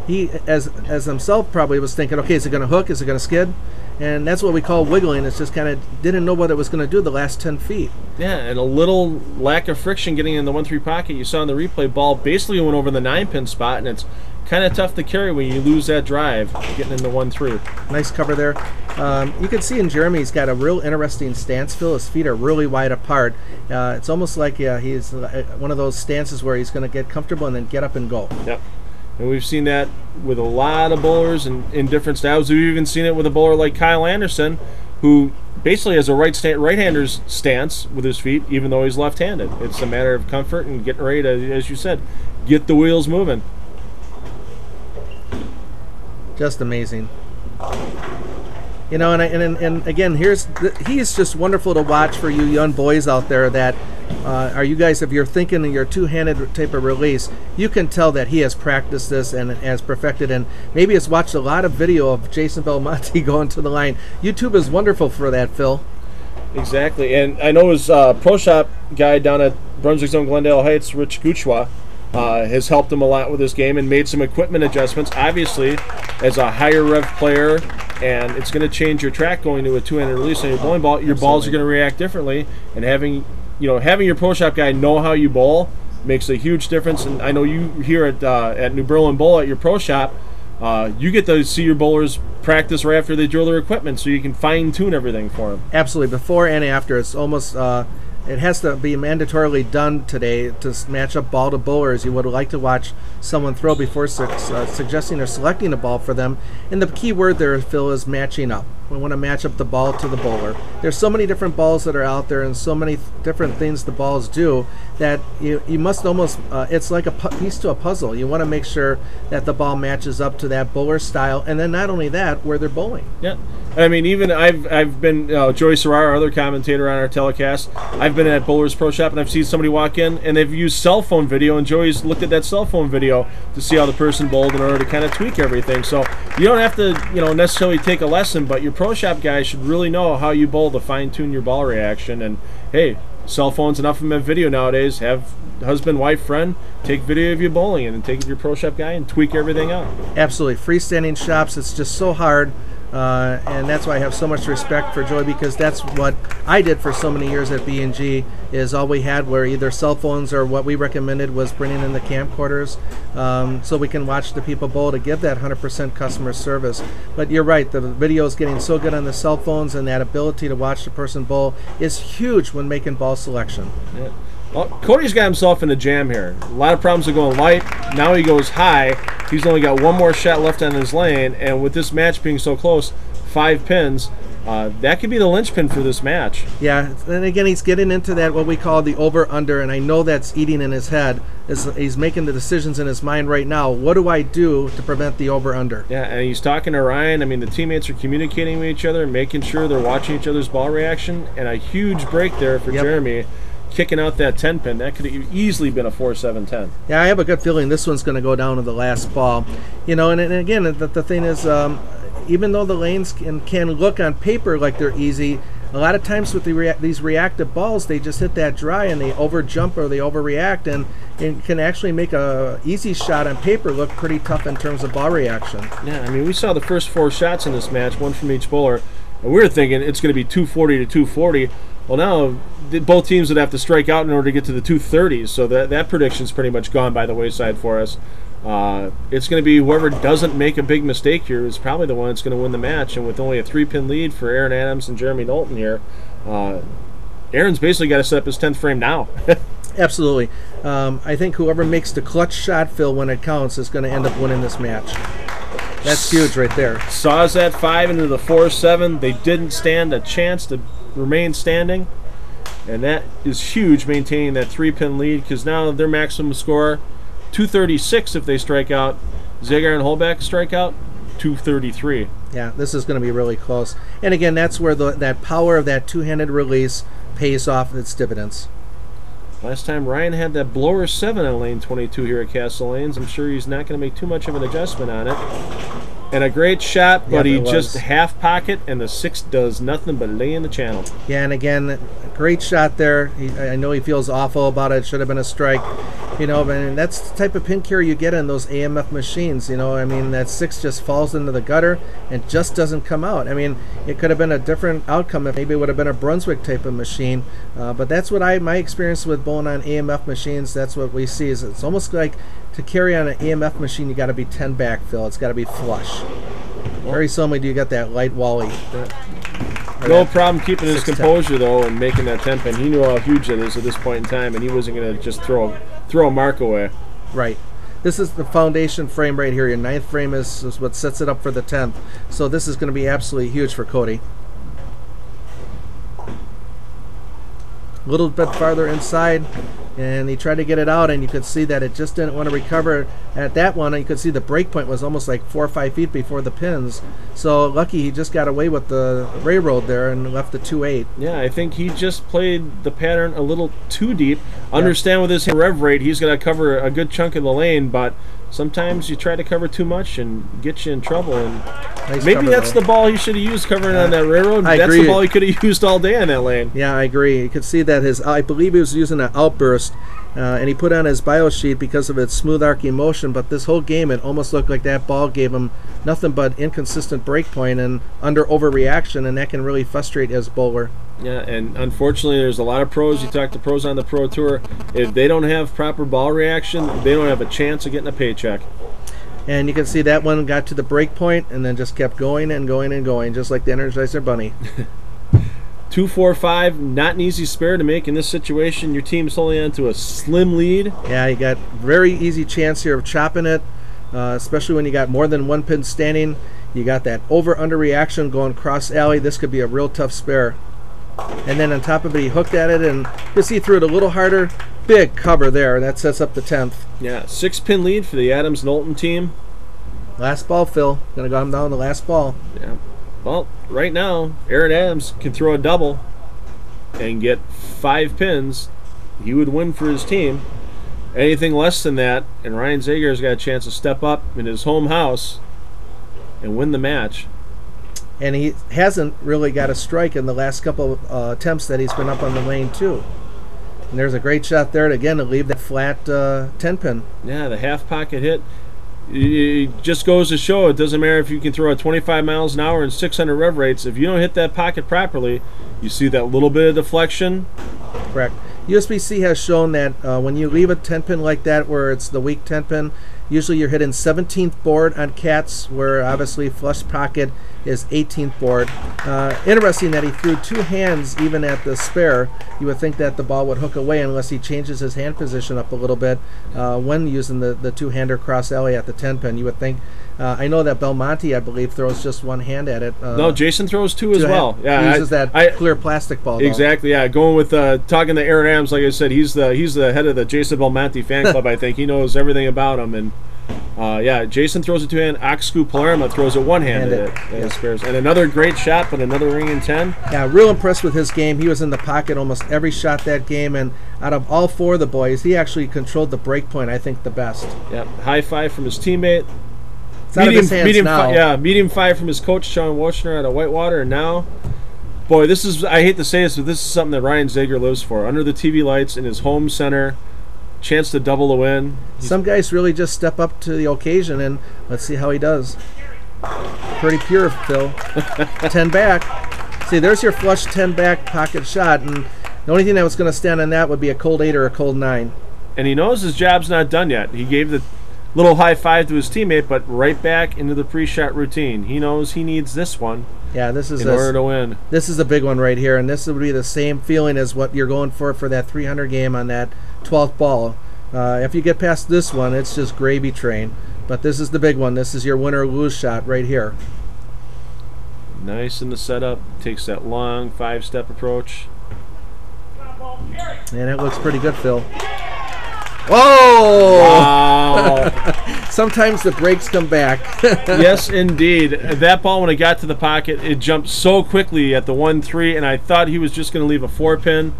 Speaker 2: He, as himself, probably was thinking, okay, is it going to hook? Is it going to skid? And that's what we call wiggling. It's just kind of didn't know what it was going to do the last 10 feet.
Speaker 1: Yeah, and a little lack of friction getting in the 1-3 pocket. You saw in the replay, ball basically went over the 9-pin spot, and it's kind of tough to carry when you lose that drive, getting into 1-3.
Speaker 2: Nice cover there. You can see in Jeremy, he's got a real interesting stance feel. His feet are really wide apart. It's almost like he's one of those stances where he's going to get comfortable and then get up and go.
Speaker 1: Yep. And we've seen that with a lot of bowlers in different styles. We've even seen it with a bowler like Kyle Anderson, who basically has a right-hander's stance with his feet, even though he's left-handed. It's a matter of comfort and getting ready to, as you said, get the wheels moving.
Speaker 2: Just amazing. You know, and again, he's just wonderful to watch for you young boys out there that are you guys, if you're thinking in your two-handed type of release, you can tell that he has practiced this and has perfected, and maybe has watched a lot of video of Jason Belmonte going to the line. YouTube is wonderful for that, Phil.
Speaker 1: Exactly, and I know his pro shop guy down at Brunswick Zone Glendale Heights, Rich Gouchois, has helped him a lot with this game and made some equipment adjustments. Obviously, as a higher rev player, and it's going to change your track going to a two-handed release on your bowling ball. Your balls are going to react differently, and having your pro shop guy know how you bowl makes a huge difference. And I know you here at New Berlin Bowl at your pro shop, you get to see your bowlers practice right after they drill their equipment, so you can fine-tune everything for them.
Speaker 2: Absolutely, before and after. It's almost it has to be mandatorily done today to match up ball to bowlers. You would like to watch someone throw before suggesting or selecting a ball for them. And the key word there, Phil, is matching up. We want to match up the ball to the bowler. There's so many different balls that are out there and so many different things the balls do that you must almost, it's like a piece to a puzzle. You want to make sure that the ball matches up to that bowler style, and then not only that, where they're bowling.
Speaker 1: Yeah. I mean, even I've been, Joey Serrar, our other commentator on our telecast, I've been at Bowlers Pro Shop and I've seen somebody walk in and they've used cell phone video, and Joey's looked at that cell phone video to see how the person bowled in order to kind of tweak everything. So you don't have to, necessarily take a lesson, but your pro shop guy should really know how you bowl to fine-tune your ball reaction. And hey, cell phones, enough of them have video nowadays. Have husband, wife, friend take video of you bowling and then take it to your pro shop guy and tweak everything out.
Speaker 2: Absolutely. Freestanding shops, it's just so hard. And that's why I have so much respect for Joey, because that's what I did for so many years at B&G, is all we had were either cell phones, or what we recommended was bringing in the camcorders so we can watch the people bowl to give that 100% customer service. But you're right, the video is getting so good on the cell phones, and that ability to watch the person bowl is huge when making ball selection.
Speaker 1: Yeah. Well, Cotie's got himself in a jam here. A lot of problems are going light. Now he goes high. He's only got one more shot left on his lane, and with this match being so close, 5 pins, that could be the linchpin for this match.
Speaker 2: Yeah, and again, he's getting into that, what we call the over-under, and I know that's eating in his head. He's making the decisions in his mind right now. What do I do to prevent the over-under?
Speaker 1: Yeah, and he's talking to Ryan. I mean, the teammates are communicating with each other, making sure they're watching each other's ball reaction, and a huge break there for Jeremy, kicking out that 10 pin. That could have easily been a 4-7-10. Yeah,
Speaker 2: I have a good feeling this one's going to go down to the last ball. And again, the thing is, even though the lanes can look on paper like they're easy, a lot of times with these reactive balls, they just hit that dry and they overjump or they overreact, and it can actually make a easy shot on paper look pretty tough in terms of ball reaction.
Speaker 1: Yeah, I mean, we saw the first 4 shots in this match, one from each bowler, and we were thinking it's going to be 240 to 240. Well, now both teams would have to strike out in order to get to the 230s, so that prediction's pretty much gone by the wayside for us. It's going to be whoever doesn't make a big mistake here is probably the one that's going to win the match, and with only a 3-pin lead for Aaron Adams and Jeremy Knowlton here, Aaron's basically got to set up his 10th frame now.
Speaker 2: Absolutely. I think whoever makes the clutch shot, Phil, when it counts is going to end up winning this match. That's huge right there.
Speaker 1: Saws that 5 into the 4-7. They didn't stand a chance to remain standing, and that is huge, maintaining that 3-pin lead, because now their maximum score 236 if they strike out. Zagar and Holbek strike out 233.
Speaker 2: Yeah, this is going to be really close. And again, that's where that power of that two-handed release pays off its dividends.
Speaker 1: Last time Ryan had that blower 7 on lane 22 here at Castle Lanes. I'm sure he's not going to make too much of an adjustment on it. And a great shot, but he just half pocket, and the 6 does nothing but lay in the channel.
Speaker 2: Yeah, and again, great shot there. I know he feels awful about it. It should have been a strike. You know, and that's the type of pin carry you get in those AMF machines. You know, I mean, that 6 just falls into the gutter and just doesn't come out. I mean, it could have been a different outcome if maybe it would have been a Brunswick type of machine. But that's what my experience with bowling on AMF machines, that's what we see. Is it's almost like to carry on an AMF machine, you got to be 10 back, Phil. It's got to be flush. Very seldomly do you get that light wally.
Speaker 1: No problem keeping his composure, though, and making that 10 pin. He knew how huge it is at this point in time, and he wasn't going to just throw a mark away.
Speaker 2: Right. This is the foundation frame right here. Your 9th frame is what sets it up for the 10th. So this is going to be absolutely huge for Cotie. A little bit farther inside, and he tried to get it out, and you could see that it just didn't want to recover at that one. And you could see the break point was almost like 4 or 5 feet before the pins. So lucky he just got away with the railroad there and left the 2-8.
Speaker 1: Yeah, I think he just played the pattern a little too deep. Understand with his rev rate, he's going to cover a good chunk of the lane, but sometimes you try to cover too much and get you in trouble. And
Speaker 2: Nice
Speaker 1: maybe
Speaker 2: cover,
Speaker 1: that's
Speaker 2: though.
Speaker 1: the ball he should have used covering on that railroad.
Speaker 2: I
Speaker 1: That's
Speaker 2: agree.
Speaker 1: the ball he could have used all day in that lane.
Speaker 2: Yeah, I agree. You could see that I believe he was using an outburst, and he put on his bio sheet because of its smooth arcing motion, but this whole game it almost looked like that ball gave him nothing but inconsistent break point and under overreaction, and that can really frustrate his bowler.
Speaker 1: Yeah, and unfortunately there's a lot of pros. You talk to pros on the Pro Tour. If they don't have proper ball reaction, they don't have a chance of getting a paycheck.
Speaker 2: And you can see that one got to the break point and then just kept going and going and going, just like the Energizer Bunny.
Speaker 1: 2-4-5, not an easy spare to make in this situation. Your team's holding on to a slim lead.
Speaker 2: Yeah, you got very easy chance here of chopping it, especially when you got more than one pin standing. You got that over-under reaction going cross alley. This could be a real tough spare. And then on top of it, he hooked at it, and you see threw it a little harder. Big cover there. That sets up the 10th.
Speaker 1: Yeah, 6-pin lead for the Adams-Knowlton team.
Speaker 2: Last ball, Phil. Gonna go down the last ball.
Speaker 1: Yeah. Well, right now, Aaron Adams can throw a double and get 5 pins. He would win for his team. Anything less than that, and Ryan Zagar's got a chance to step up in his home house and win the match.
Speaker 2: And he hasn't really got a strike in the last couple of attempts that he's been up on the lane, too. And there's a great shot there to, again, to leave that flat 10-pin.
Speaker 1: Yeah, the half pocket hit. It just goes to show it doesn't matter if you can throw at 25 miles an hour and 600 rev rates. If you don't hit that pocket properly, you see that little bit of deflection.
Speaker 2: Correct. USBC has shown that when you leave a 10-pin like that where it's the weak 10-pin, usually you're hitting 17th board on cats, where obviously flush pocket is 18th board. Interesting that he threw 2 hands even at the spare. You would think that the ball would hook away unless he changes his hand position up a little bit when using the two-hander cross alley at the 10-pin. You would think. I know that Belmonte, I believe, throws just 1 hand at it.
Speaker 1: No, Jason throws 2 as well.
Speaker 2: Yeah, he uses that clear plastic ball.
Speaker 1: Exactly. Yeah, going with talking to Aaron Adams, like I said, he's the head of the Jason Belmonte fan club. I think he knows everything about him, and yeah, Jason throws a 2-hand. Oxcu Palermo throws a 1-handed spares, and another great shot, but another ring in 10.
Speaker 2: Yeah, real impressed with his game. He was in the pocket almost every shot that game, and out of all 4 of the boys, he actually controlled the break point, I think, the best.
Speaker 1: Yep, high 5 from his teammate.
Speaker 2: It's out of his hands now.
Speaker 1: Medium 5 from his coach, Sean Washner, out of Whitewater, and now, boy, this is, I hate to say this, but this is something that Ryan Zagar lives for. Under the TV lights in his home center, chance to double the win.
Speaker 2: Some guys really just step up to the occasion, and let's see how he does. Pretty pure, Phil. 10 back. See, there's your flush 10 back pocket shot, and the only thing that was going to stand on that would be a cold 8 or a cold 9.
Speaker 1: And he knows his job's not done yet. He gave the little high 5 to his teammate, but right back into the pre-shot routine. He knows he needs this one.
Speaker 2: Yeah, this is
Speaker 1: in order to win.
Speaker 2: This is a big one right here, and this would be the same feeling as what you're going for that 300 game on that 12th ball. If you get past this one, it's just gravy train. But this is the big one. This is your win or lose shot right here.
Speaker 1: Nice in the setup. Takes that long 5-step approach.
Speaker 2: And it looks pretty good, Phil. Whoa!
Speaker 1: Wow.
Speaker 2: Sometimes the brakes come back.
Speaker 1: Yes, indeed. That ball, when it got to the pocket, it jumped so quickly at the 1-3, and I thought he was just going to leave a 4-pin.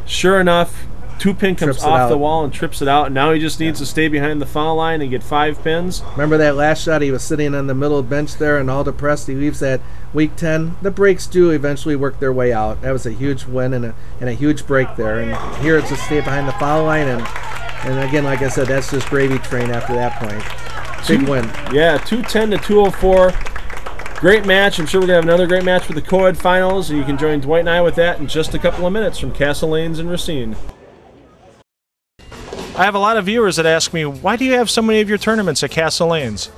Speaker 1: Sure enough, 2-pin comes off the wall and trips it out, and now he just needs to stay behind the foul line and get 5 pins.
Speaker 2: Remember that last shot? He was sitting on the middle bench there and all depressed. He leaves that week 10. The breaks do eventually work their way out. That was a huge win and a huge break there. And here it's to stay behind the foul line and And again, like I said, that's just gravy train after that point. Big win.
Speaker 1: Yeah, 210 to 204. Great match. I'm sure we're going to have another great match for the Coed finals. You can join Dwight and I with that in just a couple of minutes from Castle Lanes and Racine. I have a lot of viewers that ask me, why do you have so many of your tournaments at Castle Lanes?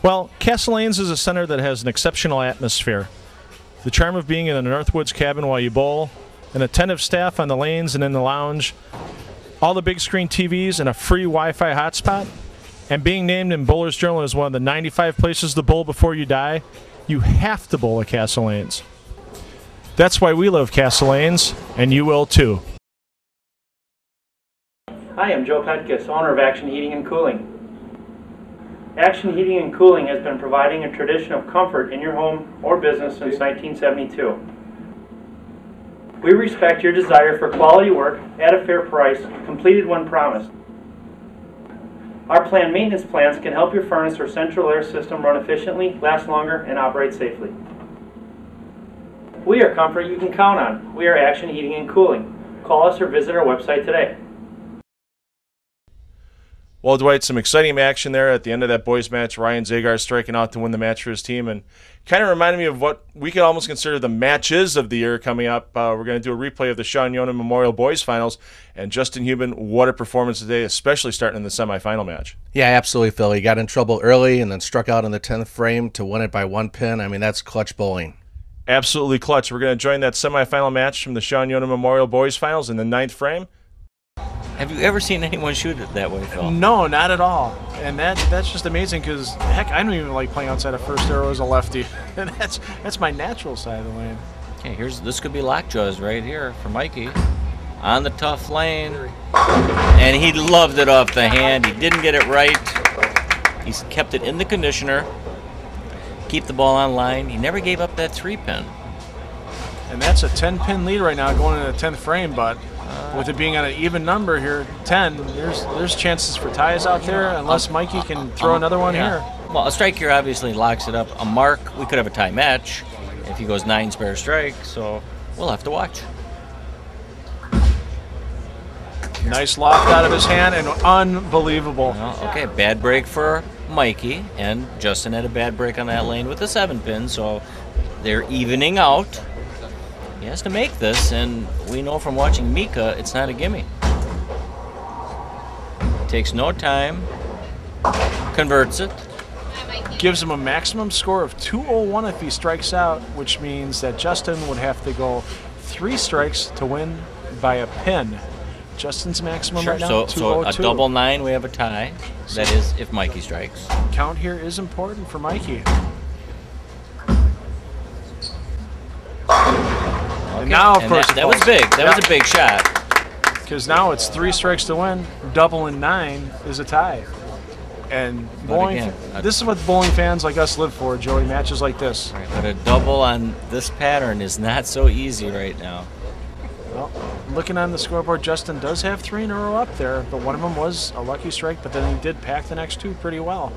Speaker 1: Well, Castle Lanes is a center that has an exceptional atmosphere. The charm of being in a Northwoods cabin while you bowl, an attentive staff on the lanes and in the lounge, all the big screen TVs and a free Wi-Fi hotspot, and being named in Bowler's Journal as one of the 95 places to bowl before you die, you have to bowl at Castle Lanes. That's why we love Castle Lanes, and you will too.
Speaker 3: Hi, I'm Joe Petkus, owner of Action Heating and Cooling. Action Heating and Cooling has been providing a tradition of comfort in your home or business since 1972. We respect your desire for quality work at a fair price, completed when promised. Our planned maintenance plans can help your furnace or central air system run efficiently, last longer, and operate safely. We are comfort you can count on. We are Action Heating and Cooling. Call us or visit our website today.
Speaker 1: Well, Dwight, some exciting action there at the end of that boys match. Ryan Zagar striking out to win the match for his team, and kind of reminded me of what we could almost consider the matches of the year coming up. We're going to do a replay of the Sean Yonan Memorial Boys Finals, and Justin Hubin, what a performance today, especially starting in the semifinal match.
Speaker 4: Yeah, absolutely, Phil. He got in trouble early and then struck out in the 10th frame to win it by 1 pin. I mean, that's clutch bowling.
Speaker 1: Absolutely clutch. We're going to join that semifinal match from the Sean Yonan Memorial Boys Finals in the 9th frame.
Speaker 5: Have you ever seen anyone shoot it that way, Phil?
Speaker 6: No, not at all. And that's just amazing because, heck, I don't even like playing outside of first arrow as a lefty. And that's my natural side of the lane.
Speaker 5: Okay, this could be lockjaws right here for Mikey. On the tough lane. And he loved it off the hand. He didn't get it right. He's kept it in the conditioner. Keep the ball on line. He never gave up that 3-pin.
Speaker 6: And that's a 10-pin lead right now going into the 10th frame, but with it being on an even number here, 10, there's chances for ties out there unless Mikey can throw another one here.
Speaker 5: Well, a strike here obviously locks it up. A mark, we could have a tie match if he goes 9 spare strike, so we'll have to watch.
Speaker 6: Nice loft out of his hand and unbelievable.
Speaker 5: Well, okay, bad break for Mikey, and Justin had a bad break on that lane with the 7-pin, so they're evening out. He has to make this, and we know from watching Mika, it's not a gimme. Takes no time, converts it.
Speaker 6: Gives him a maximum score of 201 if he strikes out, which means that Justin would have to go 3 strikes to win by a pin. Justin's maximum right now, 202.
Speaker 5: So a double 9, we have a tie. That is if Mikey strikes.
Speaker 6: Count here is important for Mikey. And now, of course,
Speaker 5: that was big. That was a big shot.
Speaker 6: Because now it's 3 strikes to win. Double and 9 is a tie. And bowling, this is what bowling fans like us live for, Joey. Matches like this.
Speaker 5: Right, but a double on this pattern is not so easy right now.
Speaker 6: Well, looking on the scoreboard, Justin does have 3 in a row up there, but one of them was a lucky strike. But then he did pack the next 2 pretty well.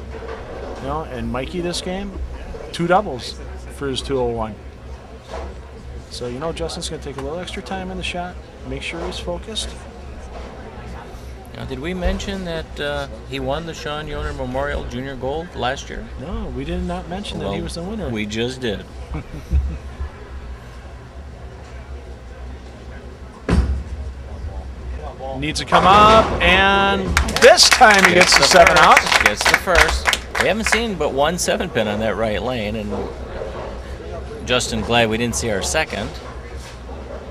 Speaker 6: You know, and Mikey this game, 2 doubles for his 201. So, you know, Justin's going to take a little extra time in the shot, make sure he's focused.
Speaker 5: Now, did we mention that he won the Sean Yonan Memorial Junior Gold last year?
Speaker 6: No, we did not mention that he was the winner.
Speaker 5: We just did.
Speaker 6: Needs to come up, and this time he gets the 7 out.
Speaker 5: Gets the first. We haven't seen but 1 7-pin on that right lane, and Justin glad we didn't see our second.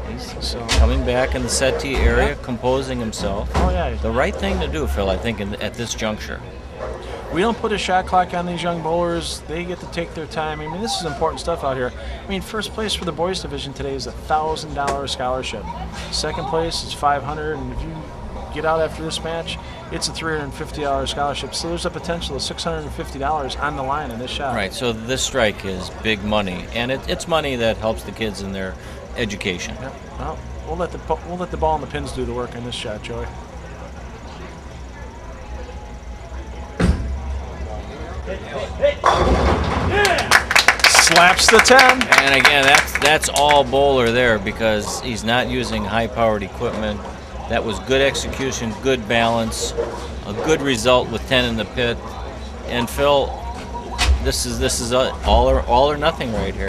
Speaker 5: He's coming back in the settee area, composing himself.
Speaker 6: Oh, yeah.
Speaker 5: The right thing to do, Phil, I think, at this juncture.
Speaker 6: We don't put a shot clock on these young bowlers. They get to take their time. I mean, this is important stuff out here. I mean, first place for the boys division today is a $1,000 scholarship. Second place is $500, and if you get out after this match, it's a $350 scholarship. So there's a potential of $650 on the line in this shot.
Speaker 5: Right, so this strike is big money, and it's money that helps the kids in their education.
Speaker 6: Yep. Well, we'll let the ball and the pins do the work on this shot, Joey. Slaps the 10.
Speaker 5: And again, that's all bowler there because he's not using high-powered equipment. That was good execution, good balance, a good result with 10 in the pit. And Phil, this is all or nothing right here.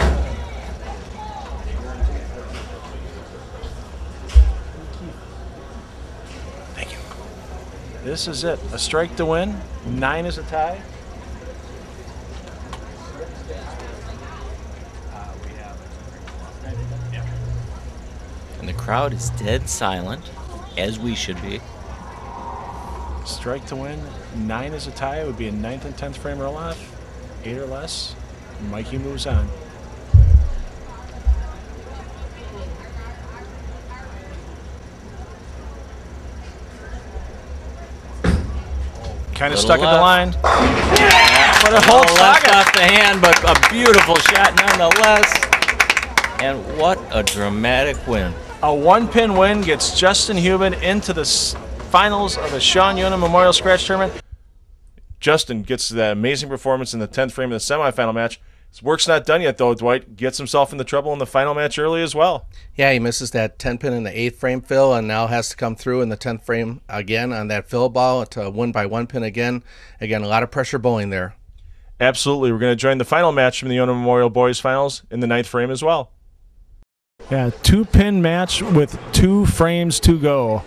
Speaker 6: Thank you. This is it. A strike to win. 9 is a tie.
Speaker 5: And the crowd is dead silent, as we should be.
Speaker 6: Strike to win. 9 is a tie. It would be a 9th and 10th frame roll-off. 8 or less. Mikey moves on. Kind of stuck at the line.
Speaker 5: Yeah,
Speaker 6: but
Speaker 5: a
Speaker 6: it holds
Speaker 5: left
Speaker 6: Zagar.
Speaker 5: off the hand, but a beautiful shot nonetheless. And what a dramatic win.
Speaker 6: A 1-pin win gets Justin Hubin into the finals of the Sean Yonan Memorial Scratch Tournament.
Speaker 1: Justin gets that amazing performance in the 10th frame of the semifinal match. His work's not done yet, though. Dwight gets himself into trouble in the final match early as well.
Speaker 4: Yeah, he misses that 10 pin in the 8th frame fill, and now has to come through in the 10th frame again on that fill ball to win by 1 pin again. Again, a lot of pressure bowling there.
Speaker 1: Absolutely. We're going to join the final match from the Yonan Memorial Boys Finals in the 9th frame as well.
Speaker 6: Yeah, 2-pin match with 2 frames to go.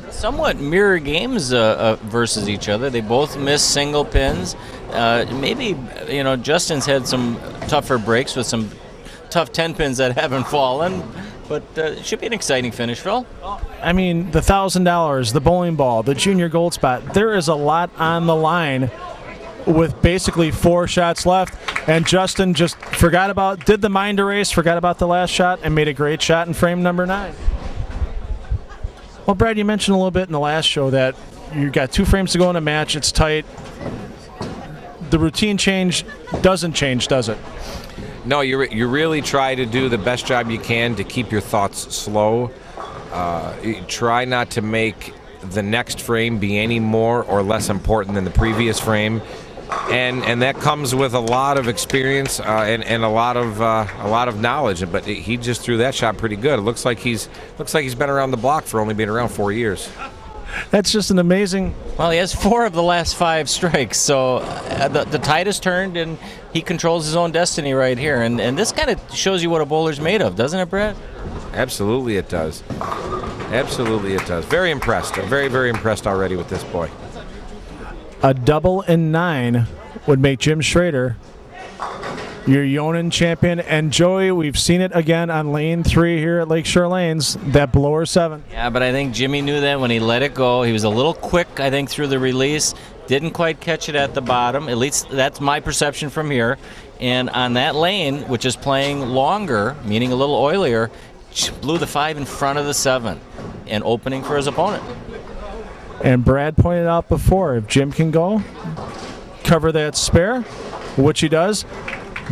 Speaker 5: Somewhat mirror games versus each other. They both miss single pins. Maybe, you know, Justin's had some tougher breaks with some tough 10 pins that haven't fallen, but it should be an exciting finish, Phil.
Speaker 6: I mean, the $1,000, the bowling ball, the junior gold spot, there is a lot on the line with basically 4 shots left, and Justin just did the mind erase, forgot about the last shot, and made a great shot in frame number 9. Well, Brad, you mentioned a little bit in the last show that you got 2 frames to go in a match, it's tight. The routine doesn't change, does it?
Speaker 7: No, you really try to do the best job you can to keep your thoughts slow. You try not to make the next frame be any more or less important than the previous frame. And that comes with a lot of experience and a lot of knowledge. But he just threw that shot pretty good. It looks like he's been around the block for only being around 4 years.
Speaker 6: That's just an amazing.
Speaker 5: Well, he has 4 of the last 5 strikes, so the tide has turned, and he controls his own destiny right here. And this kind of shows you what a bowler's made of, doesn't it, Brad?
Speaker 7: Absolutely, it does. Absolutely, it does. Very impressed. Very, very impressed already with this boy.
Speaker 6: A double in 9 would make Jim Schrader your Yonan champion. And Joey, we've seen it again on lane 3 here at Lakeshore Lanes, that blower 7.
Speaker 5: Yeah, but I think Jimmy knew that when he let it go. He was a little quick, I think, through the release. Didn't quite catch it at the bottom. At least that's my perception from here. And on that lane, which is playing longer, meaning a little oilier, blew the 5 in front of the 7 and opening for his opponent.
Speaker 6: And Brad pointed out before, if Jim can go, cover that spare, which he does.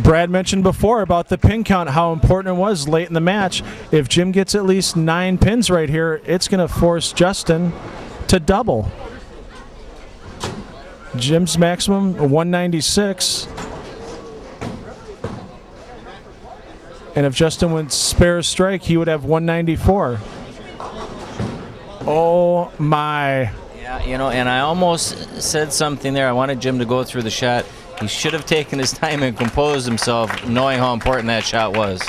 Speaker 6: Brad mentioned before about the pin count, how important it was late in the match. If Jim gets at least 9 pins right here, it's going to force Justin to double. Jim's maximum, 196. And if Justin went spare strike, he would have 194. Oh, my.
Speaker 5: Yeah, you know, and I almost said something there. I wanted Jim to go through the shot. He should have taken his time and composed himself, knowing how important that shot was.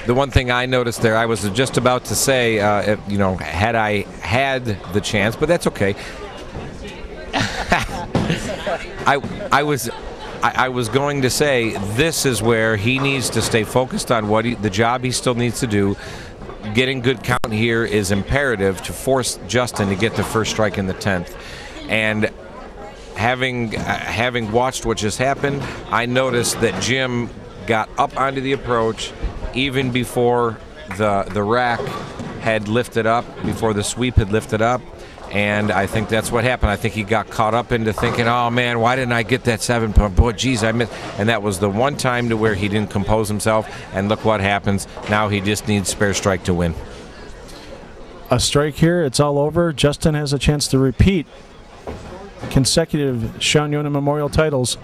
Speaker 7: The one thing I noticed there, I was just about to say, you know, had I had the chance, but that's okay. I was going to say this is where he needs to stay focused on the job he still needs to do. Getting good count here is imperative to force Justin to get the first strike in the 10th. And having watched what just happened, I noticed that Jim got up onto the approach even before the rack had lifted up, before the sweep had lifted up. And I think that's what happened. I think he got caught up into thinking, oh man, why didn't I get that 7 point? Boy, geez, I missed. And that was the one time to where he didn't compose himself. And look what happens. Now he just needs spare strike to win.
Speaker 6: A strike here, it's all over. Justin has a chance to repeat consecutive Sean Yonan Memorial titles.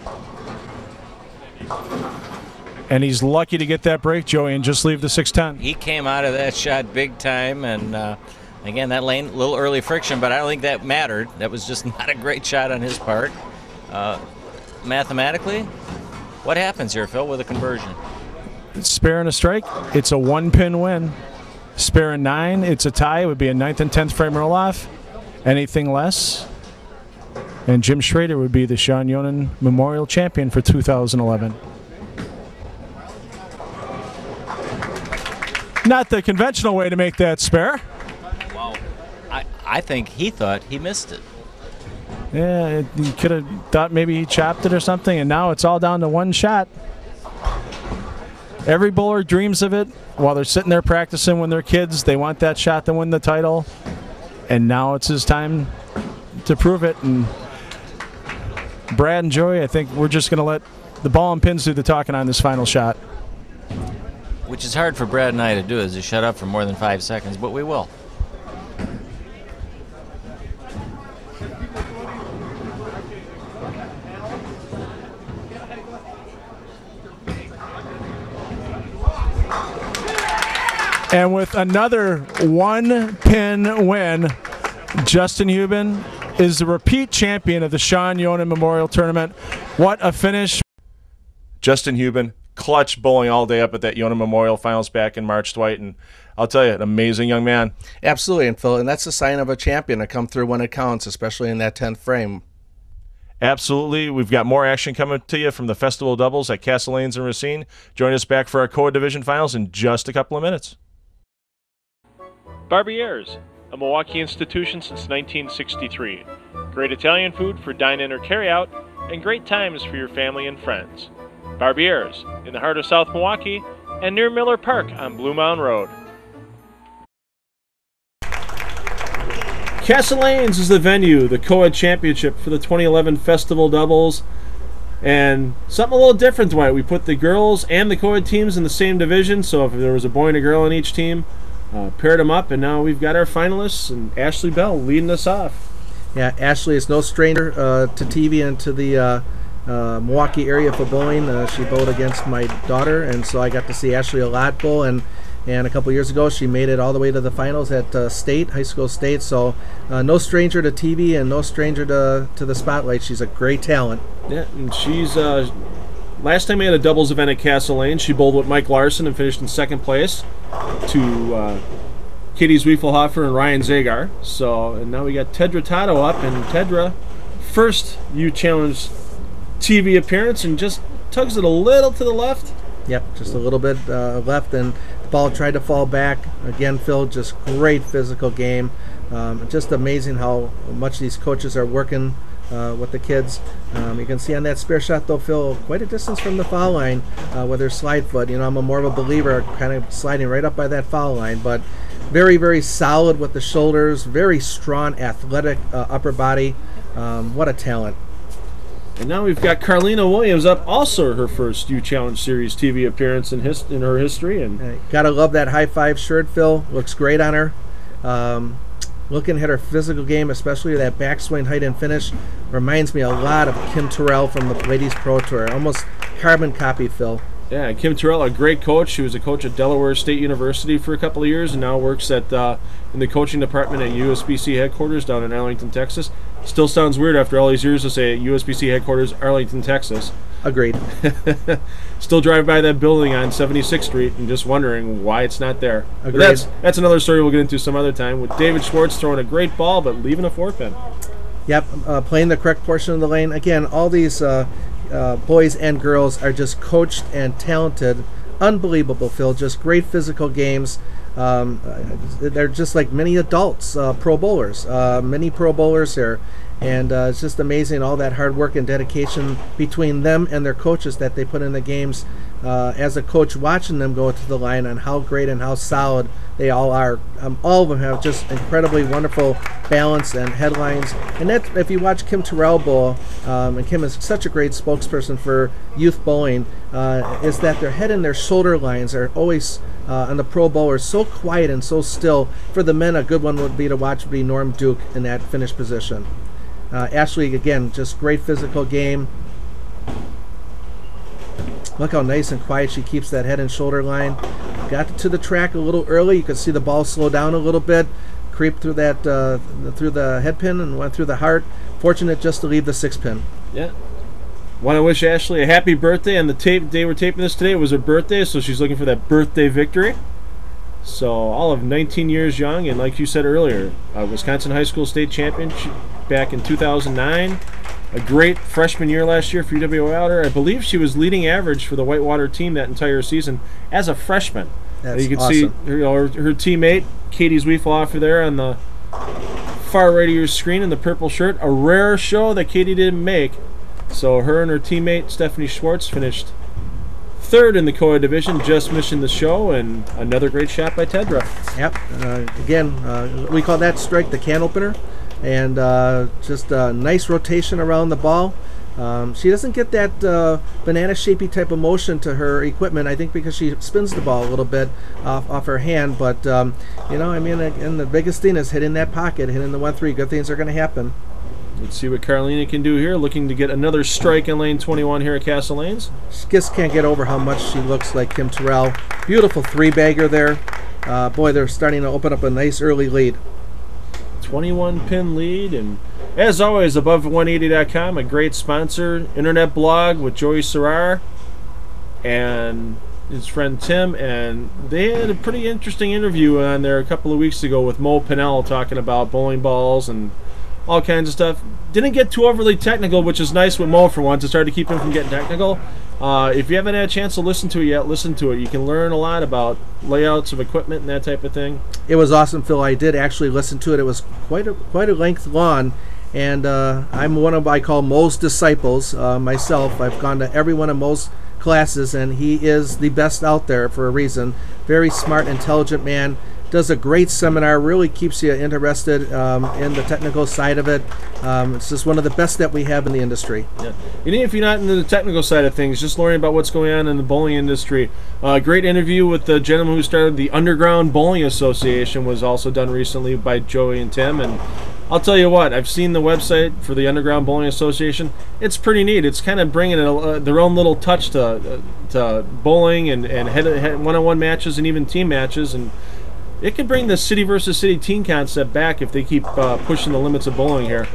Speaker 6: And he's lucky to get that break, Joey, and just leave the 610.
Speaker 5: He came out of that shot big time, and Again, that lane, a little early friction, but I don't think that mattered. That was just not a great shot on his part. Mathematically, what happens here, Phil, with a conversion?
Speaker 6: Spare and a strike, it's a 1-pin win. Spare and 9, it's a tie. It would be a 9th and 10th frame roll-off. Anything less, and Jim Schrader would be the Sean Yonan Memorial Champion for 2011. Not the conventional way to make that spare.
Speaker 5: Wow. I think he thought he missed it.
Speaker 6: Yeah, he could have thought maybe he chopped it or something, and now it's all down to one shot. Every bowler dreams of it while they're sitting there practicing when they're kids. They want that shot to win the title, and now it's his time to prove it. And Brad and Joey, I think we're just going to let the ball and pins do the talking on this final shot.
Speaker 5: Which is hard for Brad and I to do, is to shut up for more than 5 seconds, but we will.
Speaker 6: And with another 1-pin win, Justin Hubin is the repeat champion of the Sean Yonan Memorial Tournament. What a finish.
Speaker 1: Justin Hubin, clutch bowling all day up at that Yonan Memorial Finals back in March, Dwight, and I'll tell you, an amazing young man.
Speaker 4: Absolutely, and Phil, and that's a sign of a champion to come through when it counts, especially in that 10th frame.
Speaker 1: Absolutely. We've got more action coming to you from the Festival Doubles at Caerlina and Racine. Join us back for our Coed Division Finals in just a couple of minutes.
Speaker 8: Barbiere's, a Milwaukee institution since 1963. Great Italian food for dine-in or carry-out, and great times for your family and friends. Barbiere's, in the heart of South Milwaukee, and near Miller Park on Blue Mound Road.
Speaker 1: Caerlina is the venue, the Coed Championship for the 2011 Festival Doubles. And something a little different, Dwight. We put the girls and the Coed teams in the same division, so if there was a boy and a girl in each team, paired them up, and now we've got our finalists, and Ashley Bell leading us off.
Speaker 2: Yeah, Ashley is no stranger to TV and to the Milwaukee area for bowling. She bowled against my daughter, and so I got to see Ashley a lot bowl, and a couple years ago she made it all the way to the finals at high school state, so no stranger to TV and no stranger to the spotlight. She's a great talent.
Speaker 1: Yeah, and she's last time we had a doubles event at Caerlina, she bowled with Mike Larson and finished in second place to Katie Zwiefelhofer and Ryan Zagar. So, and now we got Tedro Tado up, and Tedra, first U-Challenge TV appearance, and just tugs it a little to the left.
Speaker 2: Yep, just a little bit left, and the ball tried to fall back. Again, Phil, just great physical game. Just amazing how much these coaches are working with the kids. You can see on that spare shot, though, Phil, quite a distance from the foul line with her slide foot. You know, I'm more of a believer kind of sliding right up by that foul line, but very, very solid with the shoulders, very strong, athletic upper body. What a talent.
Speaker 1: And now we've got Caerlina Williams up, also her first U-Challenge Series TV appearance in her history. And
Speaker 2: gotta love that high five shirt, Phil. Looks great on her. Looking at her physical game, especially that backswing height and finish, reminds me a lot of Kim Terrell from the Ladies Pro Tour. Almost carbon copy, Phil.
Speaker 1: Yeah, Kim Terrell, a great coach. She was a coach at Delaware State University for a couple of years, and now works at in the coaching department at USBC headquarters down in Arlington, Texas. Still sounds weird after all these years to say USBC headquarters, Arlington, Texas.
Speaker 2: Agreed.
Speaker 1: Still drive by that building on 76th Street and just wondering why it's not there.
Speaker 2: Agreed.
Speaker 1: That's another story we'll get into some other time, with David Schwartz throwing a great ball but leaving a 4-pin.
Speaker 2: Yep, playing the correct portion of the lane. Again, all these boys and girls are just coached and talented. Unbelievable, Phil. Just great physical games. They're just like many adults, pro bowlers, many pro bowlers here. And it's just amazing all that hard work and dedication between them and their coaches that they put in the games. As a coach watching them go to the line, on how great and how solid they all are. All of them have just incredibly wonderful balance and headlines. And that, if you watch Kim Terrell bowl, and Kim is such a great spokesperson for youth bowling, is that their head and their shoulder lines are always on the pro bowlers so quiet and so still. For the men, a good one would be to watch would be Norm Duke in that finish position. Ashley, again, just great physical game. Look how nice and quiet she keeps that head and shoulder line. Got to the track a little early. You could see the ball slow down a little bit. creep through that through the head pin and went through the heart. Fortunate just to leave the 6 pin.
Speaker 1: Yeah. Want to wish Ashley a happy birthday. On the day we're taping this today, it was her birthday, so she's looking for that birthday victory. So all of 19 years young, and like you said earlier, Wisconsin High School State Champion back in 2009. A great freshman year last year for UW Whitewater. I believe she was leading average for the Whitewater team that entire season as a freshman.
Speaker 2: That's
Speaker 1: you can
Speaker 2: awesome.
Speaker 1: see her teammate, Katie's Weefel there on the far right of your screen in the purple shirt. A rare show that Katie didn't make. So her and her teammate, Stephanie Schwartz, finished 3rd in the Coed division, just missing the show, and another great shot by Tedro.
Speaker 2: Yep. Again, we call that strike the can opener, and just a nice rotation around the ball. She doesn't get that banana shapey type of motion to her equipment, I think because she spins the ball a little bit off her hand, but you know, I mean, and the biggest thing is hitting that pocket, hitting the 1-3. Good things are going to happen.
Speaker 1: Let's see what Caerlina can do here, looking to get another strike in lane 21 here at Castle Lanes.
Speaker 2: She just can't get over how much she looks like Kim Terrell. Beautiful 3-bagger there. Boy, they're starting to open up a nice early lead.
Speaker 1: 21 pin lead, and as always, above180.com, a great sponsor, internet blog with Joey Serrar and his friend Tim, and they had a pretty interesting interview on there a couple of weeks ago with Mo Pinnell talking about bowling balls and all kinds of stuff. Didn't get too overly technical, which is nice with Mo for once. It started to keep him from getting technical. If you haven't had a chance to listen to it yet, listen to it. You can learn a lot about layouts of equipment and that type of thing.
Speaker 2: It was awesome, Phil. I did actually listen to it. It was quite a length long, and I'm one of, I call Mo's disciples myself. I've gone to every one of Mo's classes, and he is the best out there for a reason. Very smart, intelligent man. Does a great seminar, really keeps you interested in the technical side of it. It's just one of the best that we have in the industry.
Speaker 1: Yeah. Even if you're not into the technical side of things, just learning about what's going on in the bowling industry. Great interview with the gentleman who started the Underground Bowling Association was also done recently by Joey and Tim. And I'll tell you what, I've seen the website for the Underground Bowling Association. It's pretty neat. It's kind of bringing their own little touch to bowling and one-on-one matches and even team matches. And it could bring the city versus city team concept back if they keep pushing the limits of bowling here.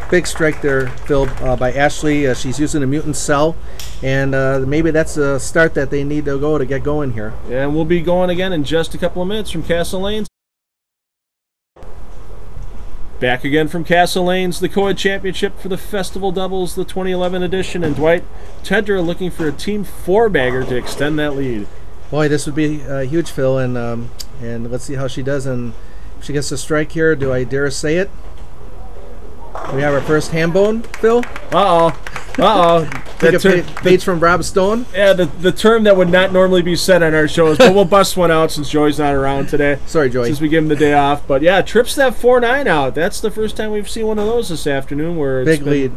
Speaker 2: Big strike there, Phil, by Ashley. She's using a mutant cell, and maybe that's a start that they need to go to get going here.
Speaker 1: And we'll be going again in just a couple of minutes from Castle Lanes. Back again from Castle Lanes, the Coed Championship for the Festival Doubles, the 2011 edition, and Dwight Tedro looking for a team 4-bagger to extend that lead.
Speaker 2: Boy, this would be huge, Phil, and let's see how she does. And if she gets a strike here, do I dare say it? We have our first ham bone, Phil. Take a page from Rob Stone.
Speaker 1: Yeah, the term that would not normally be said on our shows, but we'll bust one out since Joey's not around today.
Speaker 2: Sorry, Joey.
Speaker 1: Since we give him the day off. But yeah, trips that 4-9 out. That's the first time we've seen one of those this afternoon where it's
Speaker 2: big lead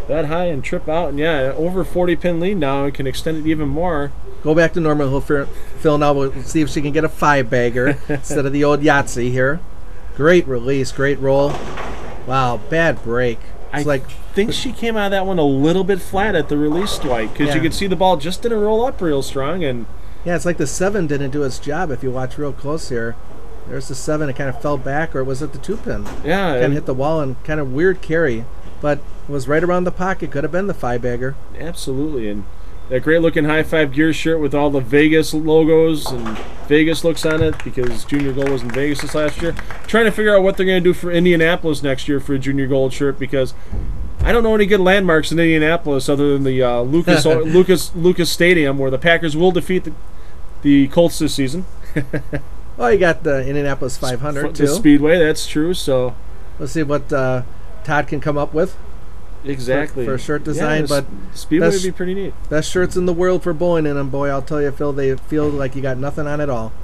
Speaker 1: that high and trip out. And yeah, over 40 pin lead now. It can extend it even more.
Speaker 2: Go back to normal, Phil. Now we'll see if she can get a 5-bagger instead of the old Yahtzee here. Great release, great roll. Wow, bad break.
Speaker 1: I think she came out of that one a little bit flat at the release, Dwight, because you could see the ball just didn't roll up real strong. And
Speaker 2: yeah, it's like the 7 didn't do its job if you watch real close here. There's the 7, it kind of fell back, or was it the 2-pin?
Speaker 1: Yeah.
Speaker 2: Kind of hit the wall and kind of weird carry, but it was right around the pocket. Could have been the 5-bagger.
Speaker 1: Absolutely, and that great looking high five gear shirt with all the Vegas logos and Vegas looks on it because Junior Gold was in Vegas this last year. Trying to figure out what they're going to do for Indianapolis next year for a Junior Gold shirt because I don't know any good landmarks in Indianapolis other than the Lucas Stadium where the Packers will defeat the Colts this season.
Speaker 2: Well, you got the Indianapolis 500 too.
Speaker 1: The Speedway, that's true. So
Speaker 2: let's see what Todd can come up with.
Speaker 1: Exactly.
Speaker 2: For a shirt design, but
Speaker 1: Speedway would be pretty neat.
Speaker 2: Best shirts in the world for bowling in them, boy. I'll tell you, Phil, they feel like you got nothing on at all.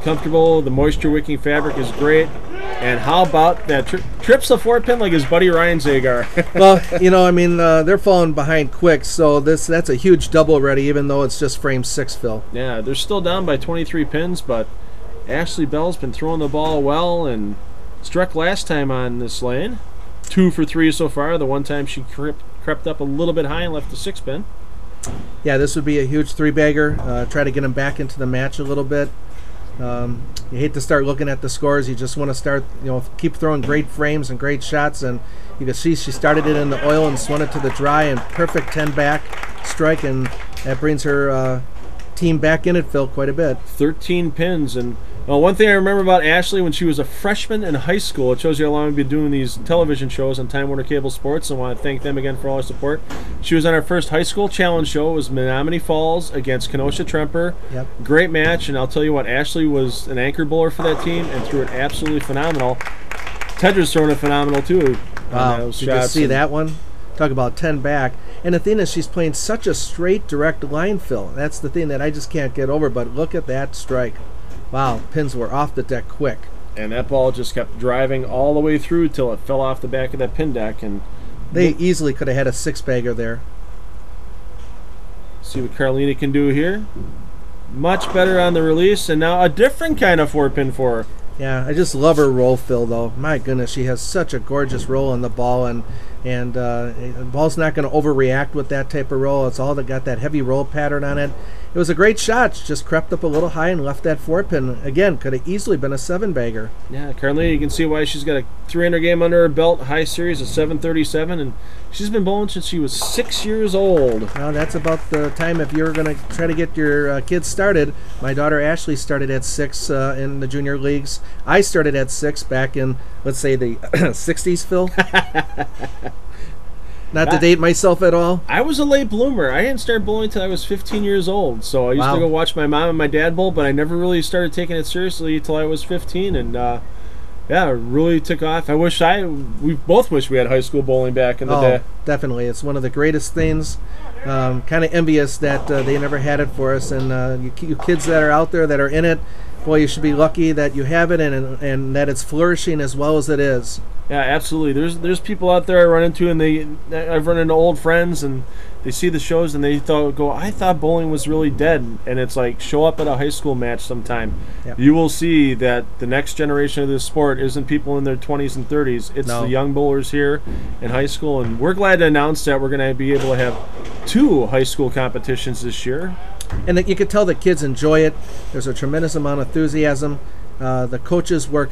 Speaker 1: Comfortable. The moisture wicking fabric is great. And how about that trips the 4-pin like his buddy Ryan Zagar?
Speaker 2: Well, you know, I mean, they're falling behind quick, so that's a huge double already, even though it's just frame 6, Phil.
Speaker 1: Yeah, they're still down by 23 pins, but Ashley Bell's been throwing the ball well and struck last time on this lane. 2 for 3 so far. The one time she crept up a little bit high and left the 6-pin.
Speaker 2: Yeah, this would be a huge 3-bagger. Try to get him back into the match a little bit. You hate to start looking at the scores. You just want to start, keep throwing great frames and great shots. And you can see she started it in the oil and swung it to the dry, and perfect 10 back strike, and that brings her team back in it, Phil, quite a bit.
Speaker 1: 13 pins. And one thing I remember about Ashley when she was a freshman in high school, it shows you how long we've been doing these television shows on Time Warner Cable Sports. I want to thank them again for all their support. She was on our first high school challenge show. It was Menominee Falls against Kenosha Tremper.
Speaker 2: Yep.
Speaker 1: Great match, and I'll tell you what, Ashley was an anchor bowler for that team and threw it absolutely phenomenal. Tedro's throwing it phenomenal too.
Speaker 2: Wow, did you see that one? Talk about 10 back. And the thing is, she's playing such a straight, direct line, Phil. That's the thing that I just can't get over, but look at that strike. Wow, pins were off the deck quick.
Speaker 1: And that ball just kept driving all the way through till it fell off the back of that pin deck. And
Speaker 2: they easily could have had a 6-bagger there.
Speaker 1: See what Caerlina can do here. Much better on the release, and now a different kind of 4-pin for her.
Speaker 2: Yeah, I just love her roll, Phil, though. My goodness, she has such a gorgeous roll on the ball, and the ball's not going to overreact with that type of roll. It's all that got that heavy roll pattern on it. It was a great shot. She just crept up a little high and left that 4-pin. Again, could have easily been a 7-bagger.
Speaker 1: Yeah, Caerlina, you can see why she's got a 300 game under her belt, high series of 737, and she's been bowling since she was 6 years old.
Speaker 2: Well, that's about the time if you're going to try to get your kids started. My daughter Ashley started at 6 in the junior leagues. I started at 6 back in, let's say, the 60s, Phil. Not to date myself at all.
Speaker 1: I was a late bloomer. I didn't start bowling until I was 15 years old. So I used to go watch my mom and my dad bowl, but I never really started taking it seriously until I was 15. And yeah, it really took off. We both wish we had high school bowling back in the day.
Speaker 2: Definitely. It's one of the greatest things. Kind of envious that they never had it for us. And you kids that are out there that are in it, boy, you should be lucky that you have it and that it's flourishing as well as it is.
Speaker 1: Yeah, absolutely. There's people out there I run into, and I've run into old friends, and they see the shows and they I thought bowling was really dead. And it's like, show up at a high school match sometime. Yep. You will see that the next generation of this sport isn't people in their 20s and 30s. It's the young bowlers here in high school, and we're glad to announce that we're going to be able to have 2 high school competitions this year.
Speaker 2: And you can tell the kids enjoy it. There's a tremendous amount of enthusiasm. The coaches work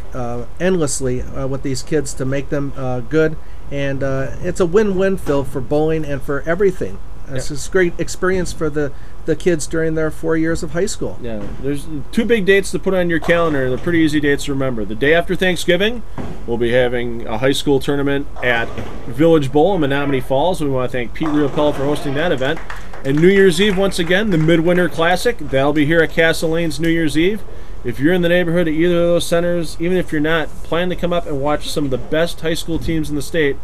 Speaker 2: endlessly with these kids to make them good, and it's a win-win, Phil, for bowling and for everything. It's a great experience for the kids during their 4 years of high school.
Speaker 1: Yeah, there's 2 big dates to put on your calendar. They're pretty easy dates to remember. The day after Thanksgiving, we'll be having a high school tournament at Village Bowl in Menominee Falls. We want to thank Pete Riopel for hosting that event. And New Year's Eve, once again, the Midwinter Classic. That'll be here at Castle Lanes New Year's Eve. If you're in the neighborhood of either of those centers, even if you're not, plan to come up and watch some of the best high school teams in the state.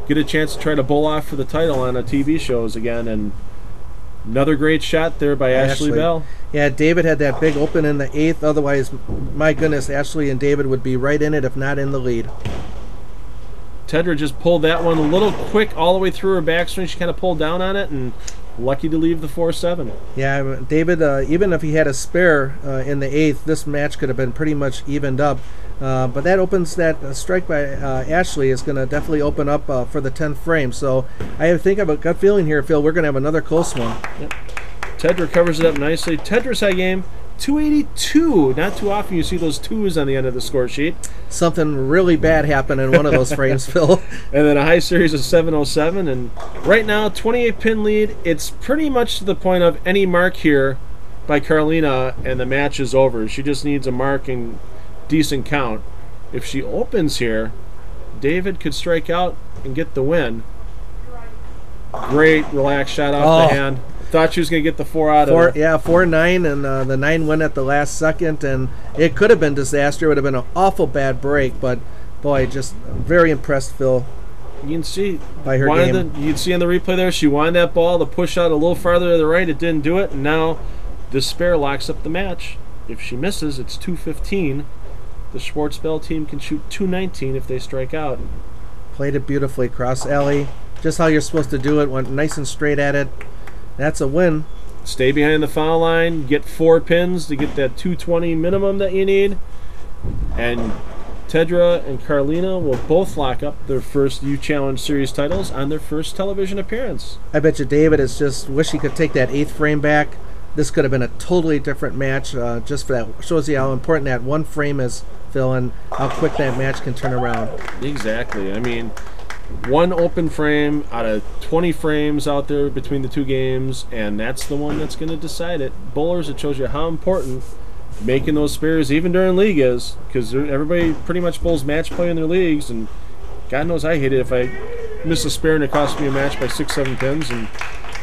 Speaker 1: Get a chance to try to bowl off for the title on a TV shows again. And another great shot there by Ashley Bell.
Speaker 2: Yeah, David had that big open in the 8th. Otherwise, my goodness, Ashley and David would be right in it, if not in the lead.
Speaker 1: Tedro just pulled that one a little quick all the way through her backswing. She kind of pulled down on it, and lucky to leave the 4-7.
Speaker 2: Yeah, David, even if he had a spare in the 8th, this match could have been pretty much evened up. But that opens, that strike by Ashley is going to definitely open up for the 10th frame. So I think I have a gut feeling here, Phil, we're going to have another close one.
Speaker 1: Yep. Tedro covers it up nicely. Tedro's high game, 282. Not too often you see those 2s on the end of the score sheet.
Speaker 2: Something really bad happened in one of those frames, Phil.
Speaker 1: And then a high series of 707. And right now, 28-pin lead. It's pretty much to the point of any mark here by Caerlina, and the match is over. She just needs a mark and decent count. If she opens here, David could strike out and get the win. Great relaxed shot off the hand. Thought she was going to get the 4 out of it.
Speaker 2: Yeah, 4-9, and the 9 went at the last second, and it could have been disaster. It would have been an awful bad break, but boy, just very impressed, Phil.
Speaker 1: You can see
Speaker 2: by her game.
Speaker 1: You can see on the replay there, she wanted that ball to push out a little farther to the right. It didn't do it, and now the spare locks up the match. If she misses, it's 215. The Schwartz Bell team can shoot 219 if they strike out.
Speaker 2: Played it beautifully, cross alley. Just how you're supposed to do it. Went nice and straight at it. That's a win.
Speaker 1: Stay behind the foul line. Get 4 pins to get that 220 minimum that you need. And Tedro and Caerlina will both lock up their first U Challenge Series titles on their first television appearance.
Speaker 2: I bet you David is just wish he could take that 8th frame back. this could have been a totally different match. Just for that, shows you how important that one frame is, Phil, and how quick that match can turn around.
Speaker 1: Exactly. I mean, one open frame out of 20 frames out there between the two games, and that's the one that's going to decide it. Bowlers, it shows you how important making those spares, even during league, is, because everybody pretty much bowls match play in their leagues, and God knows I hate it if I miss a spare and it costs me a match by 6-7 pins. And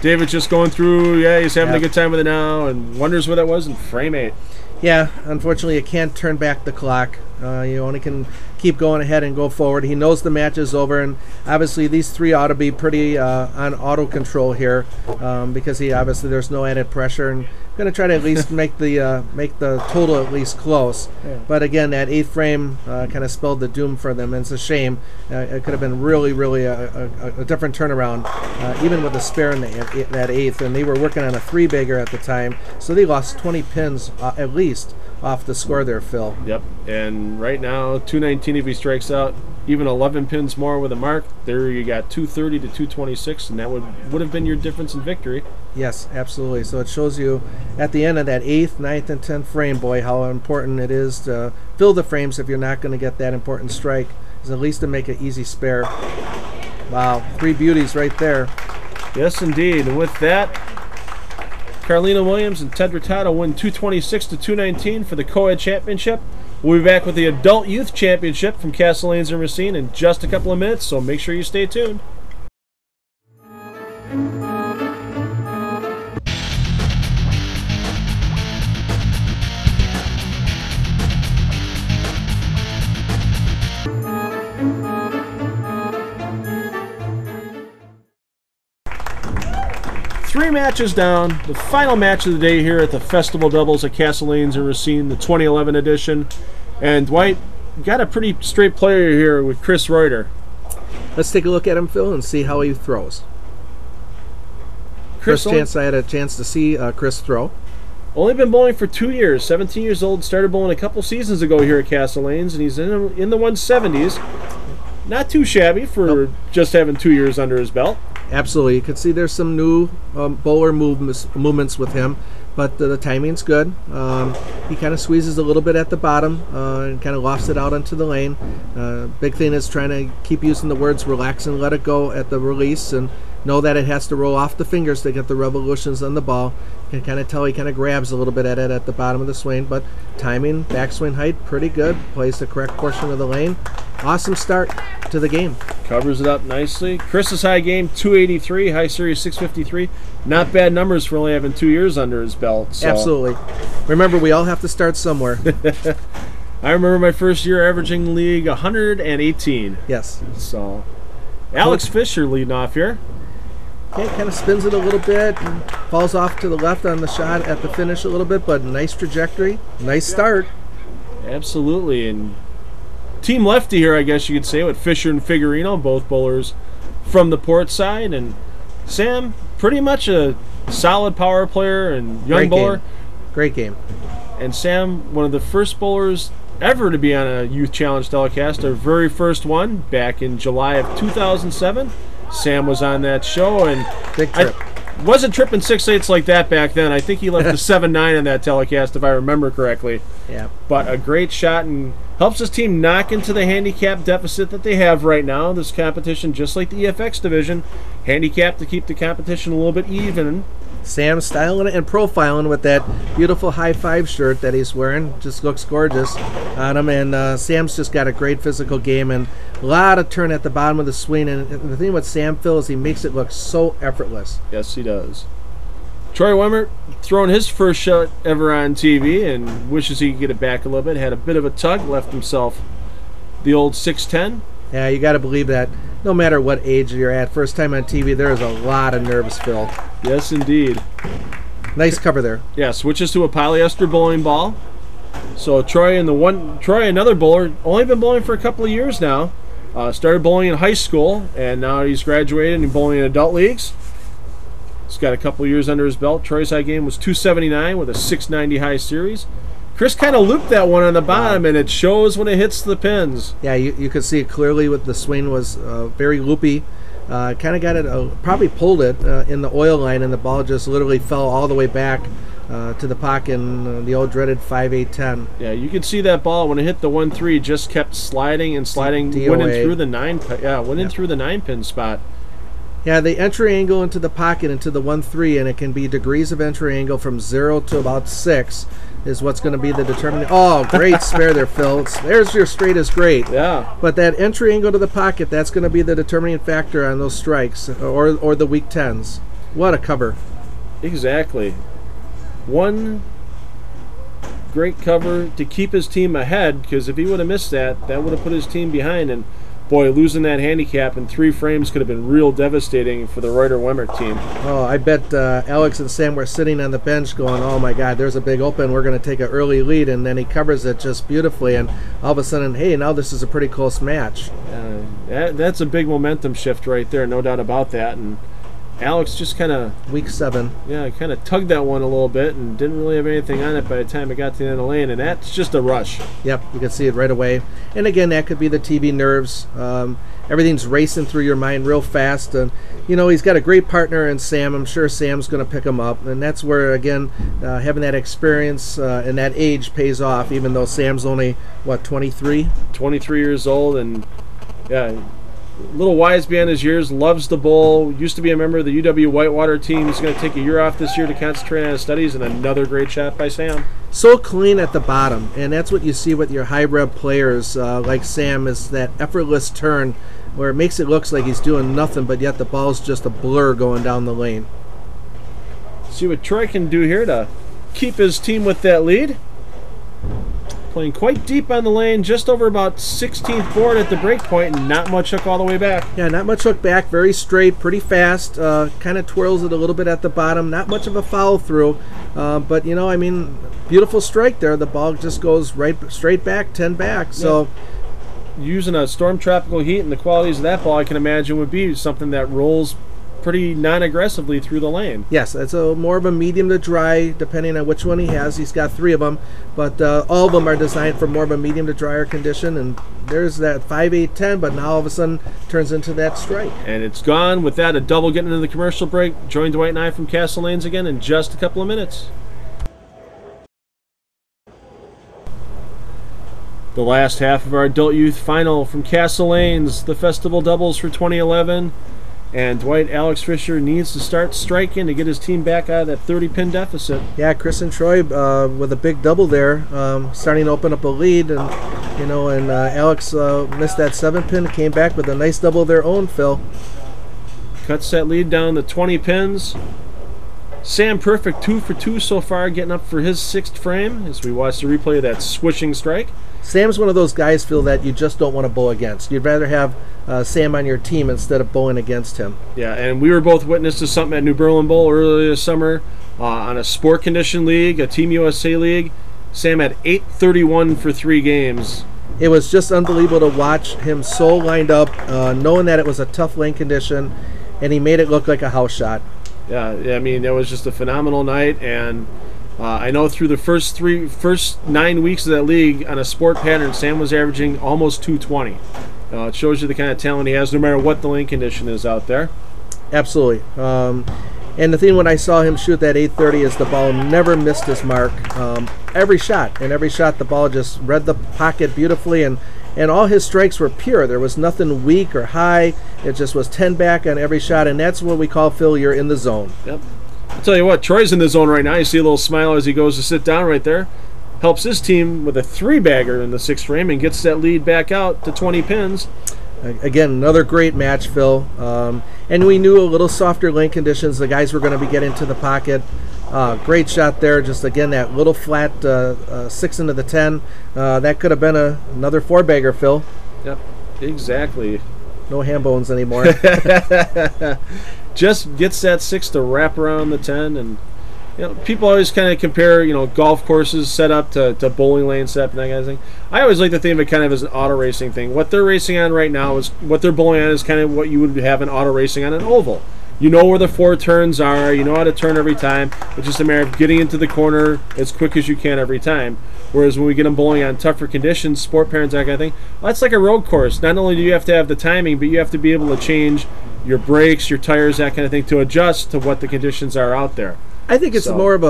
Speaker 1: David's just going through, he's having a good time with it now, and wonders what that was in frame 8.
Speaker 2: Yeah, unfortunately, you can't turn back the clock. You only can keep going ahead and go forward. He knows the match is over, and obviously these three ought to be pretty on auto control here, because there's no added pressure, and going to try to at least make the total at least close. Yeah. But again, that 8th frame kind of spelled the doom for them, and it's a shame. It could have been really, really a different turnaround, even with a spare in that 8th, and they were working on a 3-bagger at the time, so they lost 20 pins at least off the score there, Phil.
Speaker 1: Yep, and right now 219 if he strikes out even 11 pins more with a mark. There you got 230 to 226, and that would have been your difference in victory.
Speaker 2: Yes, absolutely. So it shows you at the end of that 8th, 9th, and 10th frame, boy, how important it is to fill the frames if you're not going to get that important strike, is at least to make an easy spare. Wow, 3 beauties right there.
Speaker 1: Yes, indeed. And with that, Caerlina Williams and Tedro win 226 to 219 for the Coed Championship. We'll be back with the Adult Youth Championship from Caerlina and Racine in just a couple of minutes, so make sure you stay tuned. Three matches down, the final match of the day here at the Festival Doubles at Caerlina and Racine, the 2011 edition. And Dwight, got a pretty straight player here with Chris Reuter.
Speaker 2: Let's take a look at him, Phil, and see how he throws. First chance I had a chance to see Chris throw.
Speaker 1: Only been bowling for 2 years, 17 years old, started bowling a couple seasons ago here at Caerlina, and he's in the 170s. Not too shabby for just having 2 years under his belt.
Speaker 2: Absolutely. You can see there's some new bowler movements with him, but the timing's good. He kind of squeezes a little bit at the bottom and kind of lofts it out into the lane. Big thing is trying to keep using the words relax and let it go at the release, and know that it has to roll off the fingers to get the revolutions on the ball. You can kind of tell he kind of grabs a little bit at it at the bottom of the swing, but timing, backswing height, pretty good. Plays the correct portion of the lane. Awesome start to the game.
Speaker 1: Covers it up nicely. Chris's high game, 283, high series 653. Not bad numbers for only having 2 years under his belt. So.
Speaker 2: Absolutely. Remember, we all have to start somewhere.
Speaker 1: I remember my first year averaging league 118.
Speaker 2: Yes.
Speaker 1: So, Alex Fischer leading off here.
Speaker 2: Okay, kind of spins it a little bit, and falls off to the left on the shot at the finish a little bit, but nice trajectory, nice start.
Speaker 1: Absolutely, and team lefty here, I guess you could say, with Fischer and Figarino, both bowlers from the port side, and Sam, pretty much a solid power player and young bowler.
Speaker 2: Great game.
Speaker 1: And Sam, one of the first bowlers ever to be on a Youth Challenge telecast, our very first one back in July of 2007. Sam was on that show, and
Speaker 2: big trip.
Speaker 1: I wasn't tripping 6/8 like that back then. I think he left the 7-9 on that telecast, if I remember correctly.
Speaker 2: Yeah.
Speaker 1: But a great shot, and helps his team knock into the handicap deficit that they have right now. This competition, just like the EFX division, handicap to keep the competition a little bit even.
Speaker 2: Sam styling it and profiling with that beautiful high five shirt that he's wearing. Just looks gorgeous on him. And Sam's just got a great physical game and a lot of turn at the bottom of the swing. And the thing with Sam, Phil, is he makes it look so effortless.
Speaker 1: Yes, he does. Troy Wemmert throwing his first shot ever on TV and wishes he could get it back a little bit. Had a bit of a tug, left himself the old 610.
Speaker 2: Yeah, you got to believe that no matter what age you're at, first time on TV, there is a lot of nerves, Phil.
Speaker 1: Yes, indeed.
Speaker 2: Nice cover there.
Speaker 1: Yeah, switches to a polyester bowling ball. So Troy, another bowler, only been bowling for a couple of years now. Started bowling in high school, and now he's graduated and bowling in adult leagues. He's got a couple of years under his belt. Troy's high game was 279 with a 690 high series. Chris kind of looped that one on the bottom, and it shows when it hits the pins.
Speaker 2: Yeah, you could see it clearly with the swing was very loopy. Kind of got it, probably pulled it in the oil line, and the ball just literally fell all the way back to the pocket in the old dreaded 5-8-10.
Speaker 1: Yeah, you can see that ball when it hit the 1-3 just kept sliding and sliding, went in through the 9-pin spot.
Speaker 2: Yeah, the entry angle into the pocket into the 1-3, and it can be degrees of entry angle from 0 to about 6 is what's going to be the determining. Oh, great spare there, Phil. There's your straight is great.
Speaker 1: Yeah.
Speaker 2: But that entry angle to the pocket, that's going to be the determining factor on those strikes or the weak 10s. What a cover.
Speaker 1: Exactly. One great cover to keep his team ahead, because if he would have missed that, that would have put his team behind. And boy, losing that handicap in 3 frames could have been real devastating for the Reuter Wemmert team.
Speaker 2: Oh, I bet Alex and Sam were sitting on the bench going, oh my God, there's a big open. We're going to take an early lead. And then he covers it just beautifully. And all of a sudden, hey, now this is a pretty close match.
Speaker 1: That's a big momentum shift right there, no doubt about that. And Alex just kind of...
Speaker 2: Week 7.
Speaker 1: Yeah, kind of tugged that one a little bit and didn't really have anything on it by the time it got to the end of the lane, and that's just a rush.
Speaker 2: Yep, you can see it right away. And again, that could be the TV nerves. Everything's racing through your mind real fast. And, you know, he's got a great partner in Sam. I'm sure Sam's going to pick him up. And that's where, again, having that experience and that age pays off, even though Sam's only, what, 23?
Speaker 1: 23 years old, and, yeah... little wise beyond his years, loves the bowl, used to be a member of the UW Whitewater team. He's going to take a year off this year to concentrate on his studies, and another great shot by Sam.
Speaker 2: So clean at the bottom, and that's what you see with your high rev players like Sam, is that effortless turn where it makes it look like he's doing nothing, but yet the ball's just a blur going down the lane.
Speaker 1: See what Troy can do here to keep his team with that lead. Playing quite deep on the lane, just over about 16th board at the break point, and not much hook all the way back.
Speaker 2: Yeah, not much hook back, very straight, pretty fast, kind of twirls it a little bit at the bottom, not much of a follow through, but you know, I mean, beautiful strike there. The ball just goes right straight back, 10 back, so...
Speaker 1: Using a storm tropical heat and the qualities of that ball, I can imagine would be something that rolls pretty non-aggressively through the lane.
Speaker 2: Yes, it's more of a medium to dry, depending on which one he has. He's got 3 of them, but all of them are designed for more of a medium to drier condition. And there's that 5-8-10, but now all of a sudden turns into that strike.
Speaker 1: And it's gone. With that, a double getting into the commercial break. Join Dwight and I from Castle Lanes again in just a couple of minutes. The last half of our adult youth final from Castle Lanes, the festival doubles for 2011. And Dwight, Alex Fischer needs to start striking to get his team back out of that 30-pin deficit.
Speaker 2: Yeah, Chris and Troy with a big double there, starting to open up a lead. And, you know, and Alex missed that 7-pin, came back with a nice double of their own, Phil.
Speaker 1: Cuts that lead down to 20 pins. Sam perfect 2 for 2 so far, getting up for his 6th frame as we watch the replay of that swishing strike.
Speaker 2: Sam's one of those guys, Phil, that you just don't want to bowl against. You'd rather have Sam on your team instead of bowling against him.
Speaker 1: Yeah, and we were both witness to something at New Berlin Bowl earlier this summer on a sport condition league, a Team USA league. Sam had 831 for 3 games.
Speaker 2: It was just unbelievable to watch him so lined up, knowing that it was a tough lane condition, and he made it look like a house shot.
Speaker 1: Yeah, I mean, it was just a phenomenal night, and I know through the first 9 weeks of that league on a sport pattern, Sam was averaging almost 220. It shows you the kind of talent he has, no matter what the lane condition is out there.
Speaker 2: Absolutely. And the thing when I saw him shoot that 830 is the ball never missed his mark. Every shot, the ball just read the pocket beautifully, and all his strikes were pure. There was nothing weak or high. It just was 10 back on every shot, and that's what we call, Phil, you're in the zone.
Speaker 1: Yep. I'll tell you what, Troy's in the zone right now. You see a little smile as he goes to sit down right there. Helps his team with a 3-bagger in the 6th frame and gets that lead back out to 20 pins.
Speaker 2: Again, another great match, Phil. And we knew a little softer lane conditions. The guys were going to be getting to the pocket. Great shot there. Just, again, that little flat 6 into the 10. That could have been another 4-bagger, Phil.
Speaker 1: Yep, exactly.
Speaker 2: No ham bones anymore.
Speaker 1: Just gets that 6 to wrap around the 10, and you know, people always kind of compare, you know, golf courses set up to bowling lane setup and that kind of thing. I always like to think of it kind of as an auto racing thing. What they're racing on right now is what they're bowling on is kind of what you would have in auto racing on an oval. You know where the 4 turns are, you know how to turn every time. It's just a matter of getting into the corner as quick as you can every time. Whereas when we get them bowling on tougher conditions, sport parents, that kind of thing, well, that's like a road course. Not only do you have to have the timing, but you have to be able to change your brakes, your tires, that kind of thing, to adjust to what the conditions are out there.
Speaker 2: I think it's more of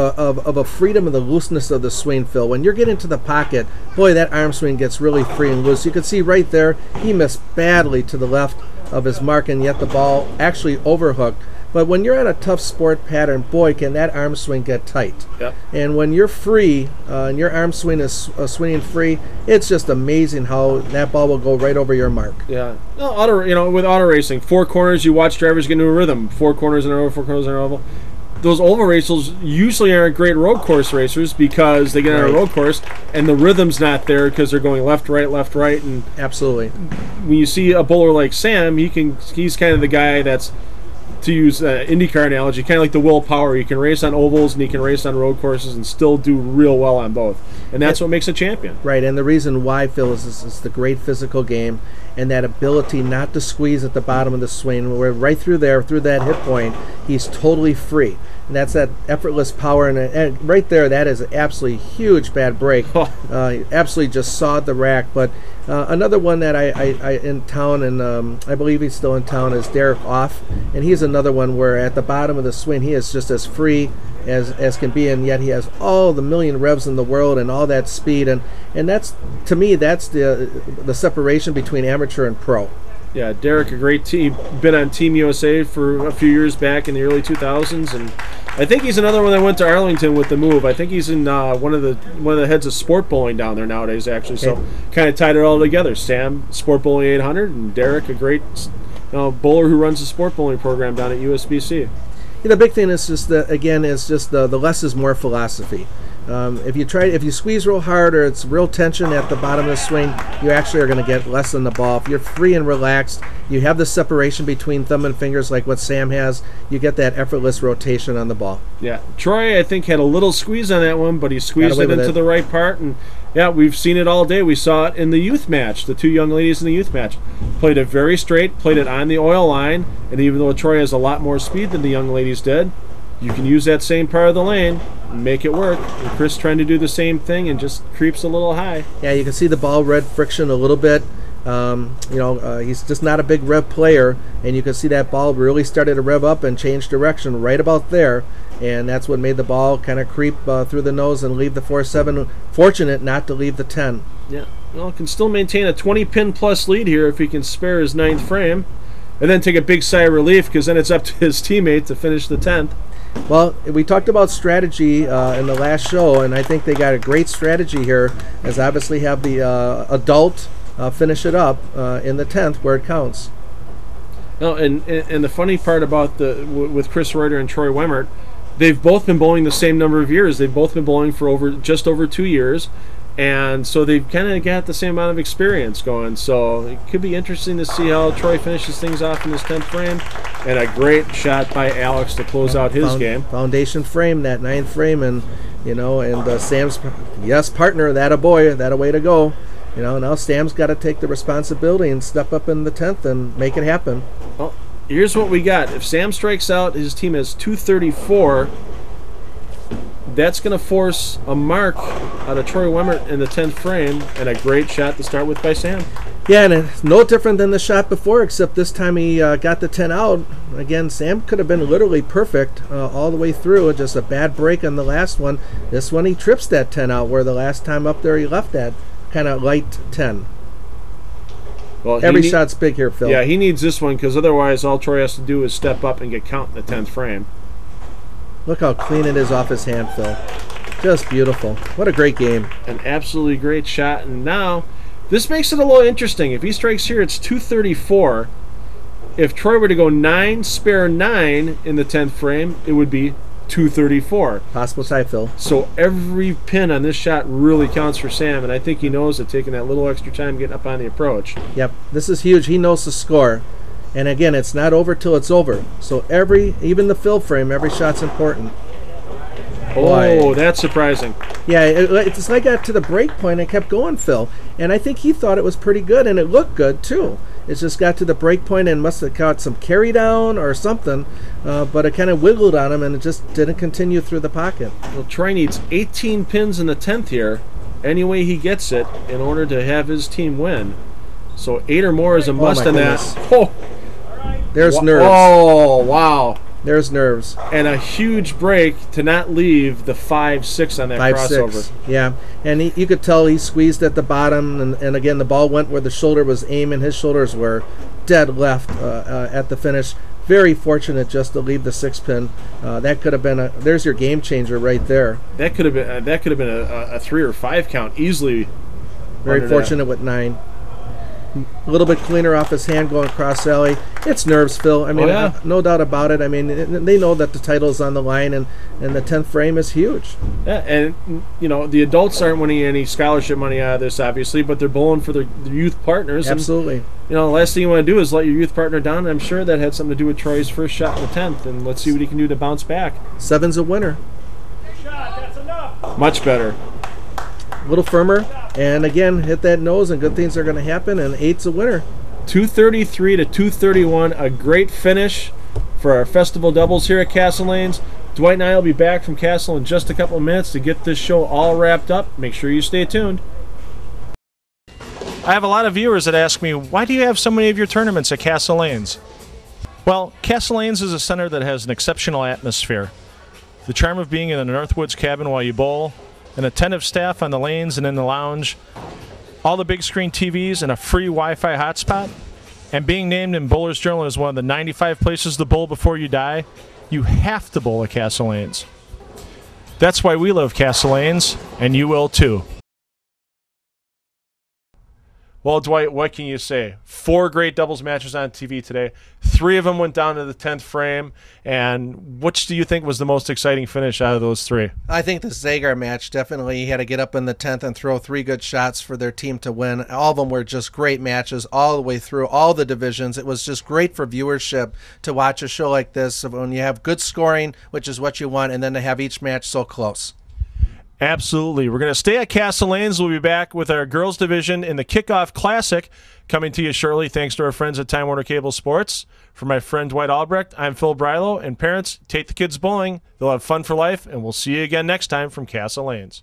Speaker 2: a freedom of the looseness of the swing, Phil. When you're getting to the pocket, boy, that arm swing gets really free and loose. You can see right there, he missed badly to the left of his mark, and yet the ball actually overhooked. But when you're at a tough sport pattern, boy, can that arm swing get tight.
Speaker 1: Yep.
Speaker 2: And when you're free, and your arm swing is swinging free, it's just amazing how that ball will go right over your mark.
Speaker 1: Yeah. No, with auto racing, 4 corners, you watch drivers get into a rhythm. 4 corners in a row, 4 corners in a row. Those oval racers usually aren't great road course racers because they get on a road course and the rhythm's not there because they're going left, right, and
Speaker 2: absolutely.
Speaker 1: When you see a bowler like Sam, he's kind of the guy that's, to use an IndyCar analogy, kind of like the Will Power. He can race on ovals and he can race on road courses and still do real well on both. And that's what makes a champion.
Speaker 2: Right, and the reason why, Phil, is the great physical game and that ability not to squeeze at the bottom of the swing. Where right through there, through that hit point, he's totally free. And that's that effortless power. And right there, that is an absolutely huge bad break. Absolutely just sawed the rack. But another one that I in town, and I believe he's still in town, is Derek Off. And he's another one where at the bottom of the swing, he is just as free as can be, and yet he has all the million revs in the world and all that speed. And that's, to me, that's the separation between amateur and pro.
Speaker 1: Yeah, Derek, a great team. Been on Team USA for a few years back in the early 2000s, and I think he's another one that went to Arlington with the move. I think he's in one of the heads of sport bowling down there nowadays, actually. So kind of tied it all together. Sam, Sport Bowling 800, and Derek, a great bowler who runs the sport bowling program down at USBC.
Speaker 2: Yeah, the big thing is just the less is more philosophy. If you squeeze real hard or it's real tension at the bottom of the swing, you actually are going to get less in the ball. If you're free and relaxed, you have the separation between thumb and fingers like what Sam has, you get that effortless rotation on the ball.
Speaker 1: Yeah, Troy, I think, had a little squeeze on that one, but he squeezed it into the right part, and yeah, we've seen it all day. We saw it in the youth match. The 2 young ladies in the youth match played it very straight, played it on the oil line, and even though Troy has a lot more speed than the young ladies did, you can use that same part of the lane and make it work. And Chris trying to do the same thing and just creeps a little high.
Speaker 2: Yeah, you can see the ball red friction a little bit. He's just not a big rev player, and you can see that ball really started to rev up and change direction right about there, and that's what made the ball kind of creep through the nose and leave the 4-7. Fortunate not to leave the 10.
Speaker 1: Yeah, well, can still maintain a 20-pin plus lead here if he can spare his 9th frame, and then take a big sigh of relief because then it's up to his teammate to finish the 10th.
Speaker 2: Well, we talked about strategy in the last show, and I think they got a great strategy here, as obviously have the adult finish it up in the 10th where it counts.
Speaker 1: No, and the funny part about with Chris Reuter and Troy Wemmert, they've both been bowling the same number of years. They've both been bowling for just over 2 years, and so they've kind of got the same amount of experience going. So it could be interesting to see how Troy finishes things off in his 10th frame. And a great shot by Alex to close out his game.
Speaker 2: Foundation frame, that 9th frame, and Sam's partner, that a boy, that a way to go. Now Sam's got to take the responsibility and step up in the 10th and make it happen.
Speaker 1: Well, here's what we got. If Sam strikes out, his team has 234. That's going to force a mark out of Troy Wemmert in the 10th frame, and a great shot to start with by Sam.
Speaker 2: Yeah, and it's no different than the shot before, except this time he got the 10 out. Again, Sam could have been literally perfect all the way through. Just a bad break on the last one. This one he trips that 10 out, where the last time up there he left that kind of light 10. Well, every shot's big here, Phil.
Speaker 1: Yeah, he needs this one because otherwise all Troy has to do is step up and get count in the 10th frame.
Speaker 2: Look how clean it is off his hand, Phil. Just beautiful. What a great game.
Speaker 1: An absolutely great shot, and now this makes it a little interesting. If he strikes here, it's 234. If Troy were to go 9, spare 9 in the 10th frame, it would be 234.
Speaker 2: Possible tie, Phil.
Speaker 1: So every pin on this shot really counts for Sam, and I think he knows that taking that little extra time getting up on the approach.
Speaker 2: Yep, this is huge. He knows the score. And again, it's not over till it's over. So even the fill frame, every shot's important.
Speaker 1: Oh, that's surprising.
Speaker 2: Yeah, it's like got to the break point and kept going, Phil. And I think he thought it was pretty good, and it looked good, too. It just got to the break point and must have caught some carry down or something, but it kind of wiggled on him, and it just didn't continue through the pocket.
Speaker 1: Well, Troy needs 18 pins in the 10th here, any way he gets it, in order to have his team win. So 8 or more is a must in that.
Speaker 2: Oh, there's nerves.
Speaker 1: Oh, wow.
Speaker 2: There's nerves.
Speaker 1: And a huge break to not leave the 5-6 on that
Speaker 2: 5-6.
Speaker 1: crossover.
Speaker 2: Yeah, and you could tell he squeezed at the bottom, and again, the ball went where the shoulder was aiming. His shoulders were dead left at the finish. Very fortunate just to leave the 6-pin. That could have been there's your game changer right there.
Speaker 1: That could have been a 3 or 5 count easily.
Speaker 2: Very fortunate with 9. A little bit cleaner off his hand going cross alley. It's nerves, Phil. I mean, no doubt about it. I mean, they know that the title's on the line, and the 10th frame is huge.
Speaker 1: Yeah, and the adults aren't winning any scholarship money out of this, obviously, but they're bowling for their youth partners.
Speaker 2: Absolutely.
Speaker 1: And, the last thing you want to do is let your youth partner down. And I'm sure that had something to do with Troy's first shot in the 10th, and let's see what he can do to bounce back.
Speaker 2: 7's a winner.
Speaker 8: That's enough.
Speaker 1: Much better.
Speaker 2: A little firmer, and again, hit that nose, and good things are going to happen, and 8's a winner.
Speaker 1: 233 to 231, a great finish for our festival doubles here at Castle Lanes. Dwight and I will be back from Castle in just a couple of minutes to get this show all wrapped up. Make sure you stay tuned.
Speaker 6: I have a lot of viewers that ask me, why do you have so many of your tournaments at Castle Lanes? Well, Castle Lanes is a center that has an exceptional atmosphere. The charm of being in a Northwoods cabin while you bowl, an attentive staff on the lanes and in the lounge, all the big screen TVs and a free Wi-Fi hotspot, and being named in Bowler's Journal as one of the 95 places to bowl before you die, you have to bowl at Castle Lanes. That's why we love Castle Lanes, and you will too. Well, Dwight, what can you say? 4 great doubles matches on TV today. 3 of them went down to the 10th frame. And which do you think was the most exciting finish out of those 3?
Speaker 4: I think the Zagar match, definitely. He had to get up in the 10th and throw 3 good shots for their team to win. All of them were just great matches all the way through all the divisions. It was just great for viewership to watch a show like this when you have good scoring, which is what you want, and then to have each match so close.
Speaker 1: Absolutely. We're going to stay at Castle Lanes. We'll be back with our girls division in the Kickoff Classic coming to you shortly, thanks to our friends at Time Warner Cable Sports. For my friend Dwight Albrecht, I'm Phil Brilo, and parents, take the kids bowling. They'll have fun for life, and we'll see you again next time from Castle Lanes.